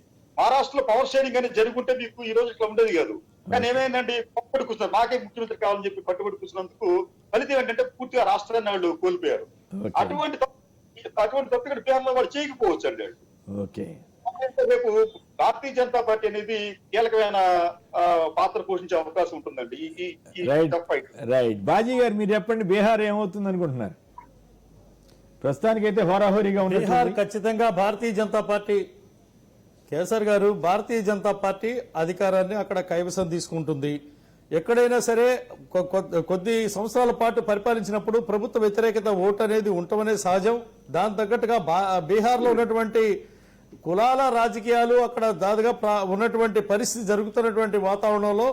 మహారాష్ట్రలో పవర్ షేరింగ్ అనేది జరుగుంటే మీకు ఈ రోజు ఇట్లా ఉండేది కాదు. కానీ ఏమైందంటే పట్టుబడి కూర్చున్నారు, నాకే ముఖ్యమంత్రి కావాలని చెప్పి పట్టుబడి కూర్చున్నందుకు ఫలితం ఏంటంటే పూర్తిగా రాష్ట్రాన్ని వాళ్ళు కోల్పోయారు. అటువంటి తప్పు ఇక్కడ బీహార్లో వాళ్ళు చేయకపోవచ్చు అండి. ఓకే. రేపు భారతీయ జనతా పార్టీ అనేది కీలకమైన పాత్ర పోషించే అవకాశం ఉంటుందండి. రైట్. బాజీ గారు మీరు చెప్పండి, బీహార్ ఏమవుతుంది అనుకుంటున్నారు? ప్రస్తుతానికైతే హోరాహోరీగా ఉంది. బీహార్ ఖచ్చితంగా భారతీయ జనతా పార్టీ, కేసర్ గారు, భారతీయ జనతా పార్టీ అధికారాన్ని అక్కడ కైవసం తీసుకుంటుంది. ఎక్కడైనా సరే కొద్ది సంవత్సరాల పాటు పరిపాలించినప్పుడు ప్రభుత్వ వ్యతిరేకత ఓటు అనేది ఉండటం సహజం. దాని తగ్గట్టుగా బీహార్లో ఉన్నటువంటి కులాల రాజకీయాలు అక్కడ దాదాగా ఉన్నటువంటి పరిస్థితి జరుగుతున్నటువంటి వాతావరణంలో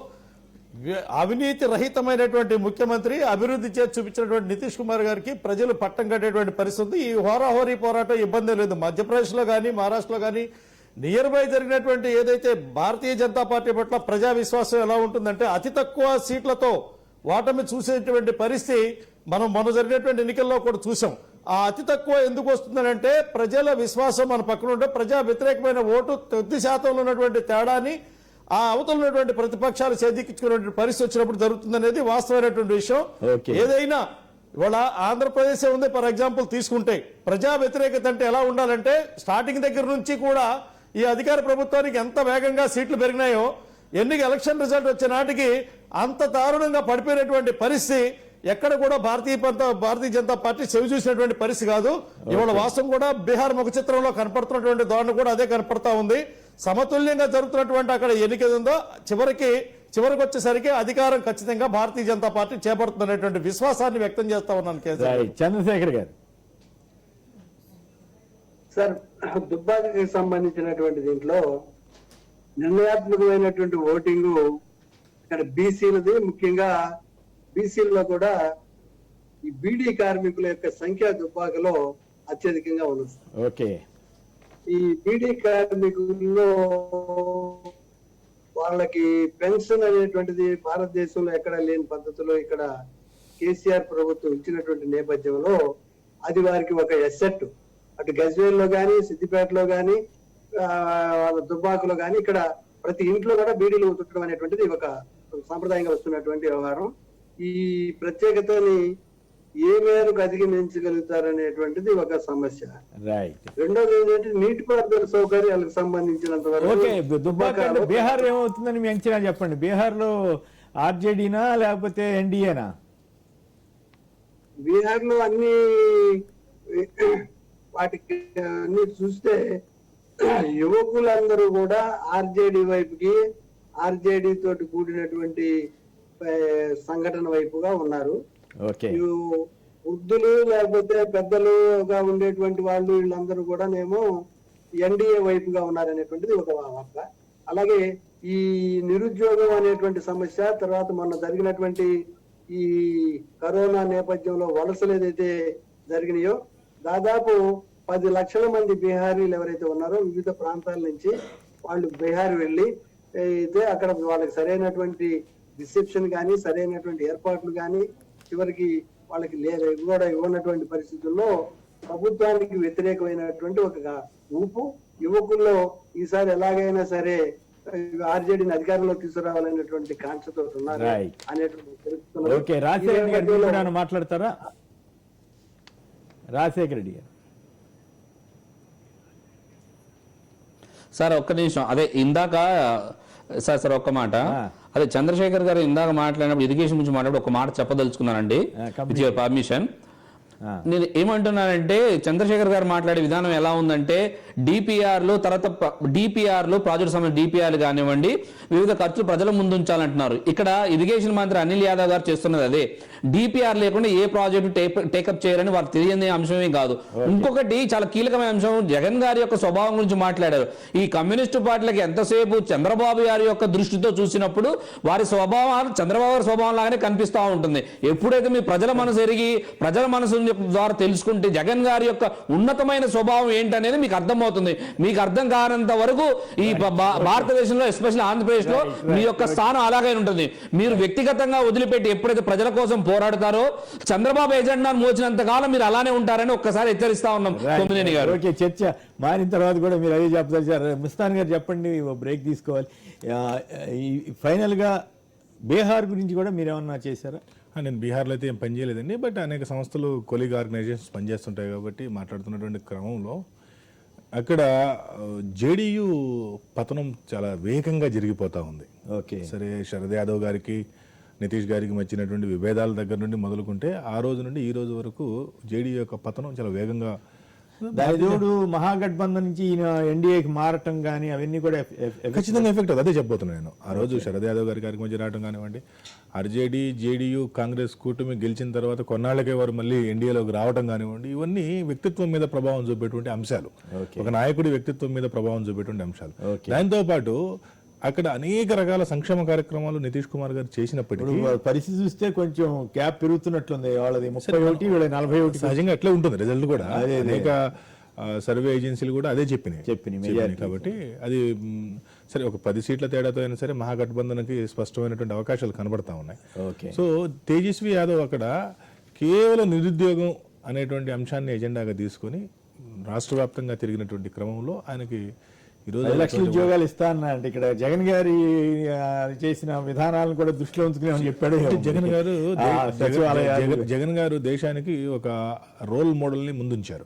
అవినీతి రహితమైనటువంటి ముఖ్యమంత్రి, అభివృద్ధి చేసి చూపించినటువంటి నితీష్ కుమార్ గారికి ప్రజలు పట్టం కట్టేటువంటి పరిస్థితి. ఈ హోరాహోరీ పోరాటం ఇబ్బంది లేదు. మధ్యప్రదేశ్ లో కానీ మహారాష్ట్రలో కానీ నియర్ బై జరిగినటువంటి ఏదైతే భారతీయ జనతా పార్టీ పట్ల ప్రజా విశ్వాసం ఎలా ఉంటుందంటే అతి తక్కువ సీట్లతో ఓటమి చూసేటువంటి పరిస్థితి మనం మొన్న జరిగినటువంటి ఎన్నికల్లో కూడా చూసాం. ఆ అతి తక్కువ ఎందుకు వస్తుందంటే ప్రజల విశ్వాసం మన పక్కన ఉంటే ప్రజా వ్యతిరేకమైన ఓటు 10% ఉన్నటువంటి తేడాని ఆ అవతల ఉన్నటువంటి ప్రతిపక్షాలు చేదిక్కించుకునేటువంటి పరిస్థితి వచ్చినప్పుడు జరుగుతుందనేది వాస్తవమైనటువంటి విషయం. ఏదైనా ఇవాళ ఆంధ్రప్రదేశ్ ఉంది ఫర్ ఎగ్జాంపుల్ తీసుకుంటే ప్రజా వ్యతిరేకత అంటే ఎలా ఉండాలంటే స్టార్టింగ్ దగ్గర నుంచి కూడా ఈ అధికార ప్రభుత్వానికి ఎంత వేగంగా సీట్లు పెరిగినాయో ఎలక్షన్ రిజల్ట్ వచ్చే నాటికి అంత దారుణంగా పడిపోయినటువంటి పరిస్థితి ఎక్కడ కూడా భారతీయ జనతా పార్టీ చెవి చూసినటువంటి పరిస్థితి కాదు. ఇవాళ వాస్తవం కూడా బీహార్ ముఖ చిత్రంలో కనపడుతున్నటువంటి ధోరణి కూడా అదే కనపడతా ఉంది. సమతుల్యంగా జరుగుతున్నటువంటి అక్కడ ఎన్నిక ఉందో చివరికి వచ్చేసరికి అధికారం ఖచ్చితంగా భారతీయ జనతా పార్టీ చేపడుతున్నటువంటి విశ్వాసాన్ని వ్యక్తం చేస్తా ఉన్నాను. చంద్రశేఖర్ గారు సార్, దుబ్బాకకి సంబంధించినటువంటి దీంట్లో నిర్ణయాత్మకమైనటువంటి ఓటింగ్ ఇక్కడ బీసీలది, ముఖ్యంగా బీసీల్లో కూడా ఈ బీడీ కార్మికుల యొక్క సంఖ్య దుబ్బాకలో అత్యధికంగా ఉంది సార్. ఓకే. ఈ బీడీ కార్మికుల్లో వాళ్ళకి పెన్షన్ అనేటువంటిది భారతదేశంలో ఎక్కడ లేని పద్ధతిలో ఇక్కడ కేసీఆర్ ప్రభుత్వం ఇచ్చినటువంటి నేపథ్యంలో అది వారికి ఒక ఎసెట్. అటు గజ్వేల్ లో గాని, సిద్దిపేటలో గాని, వాళ్ళ దుబ్బాకులో గాని ఇక్కడ ప్రతి ఇంట్లో కూడా బీడీలు చుట్టడం అనేటువంటిది ఒక సాంప్రదాయంగా వస్తున్నటువంటి వ్యవహారం. ఈ ప్రత్యేకతని ఏ మేరకు అధిగమించగలుగుతారనేటువంటిది ఒక సమస్య. రెండోది ఏంటంటే నీటిపారుదల సౌకర్యాలకు సంబంధించినంత వరకు దుబ్బాక బీహార్ ఏమవుతుందని మీ అంచనా చెప్పండి. బీహార్ లో ఆర్జేడీనా లేకపోతే ఎన్డీఏనా? బీహార్ లో అన్ని వాటికి అన్ని చూస్తే యువకులందరూ కూడా ఆర్జేడీ వైపుకి, ఆర్జేడీ తోటి కూడినటువంటి సంఘటన వైపుగా ఉన్నారు. వృద్ధులు లేకపోతే పెద్దలుగా ఉండేటువంటి వాళ్ళు వీళ్ళందరూ కూడా నేమో ఎన్డీఏ వైపుగా ఉన్నారనేటువంటిది ఒక వార్త. అలాగే ఈ నిరుద్యోగం అనేటువంటి సమస్య, తర్వాత మొన్న జరిగినటువంటి ఈ కరోనా నేపథ్యంలో వలసలు ఏదైతే జరిగినాయో దాదాపు 10 లక్షల మంది బీహారీలు ఎవరైతే ఉన్నారో వివిధ ప్రాంతాల నుంచి వాళ్ళు బీహార్ వెళ్ళి అయితే అక్కడ వాళ్ళకి సరైనటువంటి రిసెప్షన్ కానీ, సరైనటువంటి ఏర్పాట్లు కానీ చివరికి వాళ్ళకి కూడా ఇవ్వనటువంటి పరిస్థితుల్లో ప్రభుత్వానికి వ్యతిరేకమైనటువంటి ఒక ఊపు యువకుల్లో ఈసారి ఎలాగైనా సరే ఆర్జేడీని అధికారంలో తీసుకురావాలనేటువంటి కాంక్షతో ఉన్నారు అనేటువంటి మాట్లాడతారా? రాజశేఖర రెడ్డి గారు సార్ ఒక్క నిమిషం. అదే ఇందాక సార్ ఒక్క మాట, అదే చంద్రశేఖర్ గారు ఇందాక మాట్లాడినప్పుడు ఎడ్యుకేషన్ గురించి మాట్లాడి ఒక మాట చెప్పదలుచుకున్నానండి, విత్ యువర్ పర్మిషన్. నేను ఏమంటున్నానంటే చంద్రశేఖర్ గారు మాట్లాడే విధానం ఎలా ఉందంటే డిపిఆర్లు, తర్వాత డిపిఆర్లు ప్రాజెక్టు సంబంధించిన డిపిఆర్లు కానివ్వండి, వివిధ ఖర్చులు ప్రజల ముందు ఉంచాలంటున్నారు. ఇక్కడ ఇరిగేషన్ మంత్రి అనిల్ యాదవ్ గారు చేస్తున్నది అదే. డిపిఆర్ లేకుండా ఏ ప్రాజెక్టు టేకప్ చేయాలని వారికి తెలియని అంశమే కాదు. ఇంకొకటి చాలా కీలకమైన అంశం, జగన్ గారి యొక్క స్వభావం గురించి మాట్లాడారు. ఈ కమ్యూనిస్టు పార్టీలకు ఎంతసేపు చంద్రబాబు గారి యొక్క దృష్టితో చూసినప్పుడు వారి స్వభావాలు చంద్రబాబు గారి స్వభావం లాగానే కనిపిస్తూ ఉంటుంది. ఎప్పుడైతే మీ ప్రజల మనసు ఎరిగి ప్రజల మనసు ద్వారా తెలుసుకుంటే జగన్ గారి యొక్క ఉన్నతమైన స్వభావం ఏంటనేది మీకు అర్థమవుతుంది. మీకు అర్థం కానంత వరకు ఈ భారతదేశంలో ఎస్పెషల్లీ ఆంధ్రప్రదేశ్ లో మీ యొక్క స్థానం అలాగే ఉంటుంది. మీరు వ్యక్తిగతంగా వదిలిపెట్టి ఎప్పుడైతే ప్రజల కోసం పోరాడతారో చంద్రబాబు ఎజెండాను మోచినంత కాలం మీరు అలానే ఉంటారని ఒక్కసారి హెచ్చరిస్తా ఉన్నాం. కొమ్మినేని గారు చర్చ మారిన తర్వాత కూడా మీరు అదే చెప్తారు. ముస్తాన్ గారు చెప్పండి, బ్రేక్ తీసుకోవాలి. ఫైనల్ గా బీహార్ గురించి కూడా మీరు ఏమన్నా చేశారా? నేను బీహార్లో అయితే ఏం పనిచేయలేదండి, బట్ అనేక సంస్థలు కొలీగ్ ఆర్గనైజేషన్స్ పనిచేస్తుంటాయి కాబట్టి మాట్లాడుతున్నటువంటి క్రమంలో అక్కడ జేడీయూ పతనం చాలా వేగంగా జరిగిపోతూ ఉంది. సరే, శరద్ యాదవ్ గారికి నితీష్ గారికి మధ్యనటువంటి విభేదాల దగ్గర నుండి మొదలుకుంటే ఆ రోజు నుండి ఈ రోజు వరకు జేడీయూ యొక్క పతనం చాలా వేగంగా, దానితోడు మహాగఠబంధన్ నుంచి ఎన్డీఏకి మారటం కానీ అవన్నీ కూడా ఖచ్చితంగా ఎఫెక్ట్ అవుతుంది. అదే చెప్పబోతున్నాను నేను. ఆ రోజు శరద్ యాదవ్ గారికి మధ్య రావడం కానివ్వండి, ఆర్జేడీ, జేడీయూ, కాంగ్రెస్ కూటమి గెలిచిన తర్వాత కొన్నాళ్ళకే వారు మళ్ళీ ఎన్డీఏలోకి రావడం కానివ్వండి, ఇవన్నీ వ్యక్తిత్వం మీద ప్రభావం చూపేటువంటి అంశాలు, ఒక నాయకుడి వ్యక్తిత్వం మీద ప్రభావం చూపేటువంటి అంశాలు. దాంతో పాటు అక్కడ అనేక రకాల సంక్షేమ కార్యక్రమాలు నితీష్ కుమార్ గారు చేసినప్పటికీ పరిస్థితి చూస్తే కొంచెం గ్యాప్ పెరుగుతున్నట్లుంది. వాళ్ళది 31, వీళ్ళ 41. సహజంగా అట్లే ఉంటుంది రిజల్ట్ కూడా. అనేక సర్వే ఏజెన్సీలు కూడా అదే చెప్పినాయి. కాబట్టి అది సరే, ఒక 10 సీట్ల తేడాతో అయినా సరే మహాగఠబంధన్కి స్పష్టమైనటువంటి అవకాశాలు కనబడతా ఉన్నాయి. సో తేజస్వి యాదవ్ అక్కడ కేవలం నిరుద్యోగం అనేటువంటి అంశాన్ని ఎజెండాగా తీసుకొని రాష్ట్ర వ్యాప్తంగా తిరిగినటువంటి క్రమంలో ఆయనకి 10 లక్షల ఉద్యోగాలు ఇస్తా అన్నారంటే ఇక్కడ జగన్ గారి చేసిన విధానాలను కూడా దృష్టిలో ఉంచుకుని చెప్పాడు. జగన్ గారు దేశానికి ఒక రోల్ మోడల్ ని ముందుంచారు.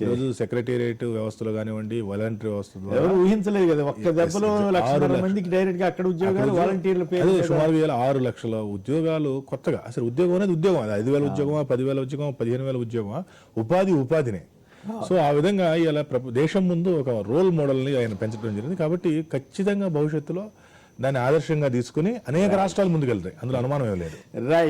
ఈరోజు సెక్రటేరియట్ వ్యవస్థలో కానివ్వండి, వాలంటీర్ వ్యవస్థలో ఎవరు ఊహించలేదు కదా, ఒక్క దెబ్బలో 1,00,000 మందికి డైరెక్ట్ గా అక్కడ ఉద్యోగాలు, వాలంటీర్ల పేరు సుమారు 6 లక్షల ఉద్యోగాలు కొత్తగా. అసలు ఉద్యోగం అనేది ఉద్యోగం, అది 5,000 ఉద్యోగమా, 10,000 ఉద్యోగమా, 15,000 ఉద్యోగమా, ఉపాధినే. సో ఆ విధంగా ఇలా దేశం ముందు ఒక రోల్ మోడల్ని ఆయన పెంచడం జరిగింది. కాబట్టి ఖచ్చితంగా భవిష్యత్తులో దాన్ని ఆదర్శంగా తీసుకుని అనేక రాష్ట్రాలు ముందుకెళ్తాయి, అందులో అనుమానం ఏం లేదు. రైట్.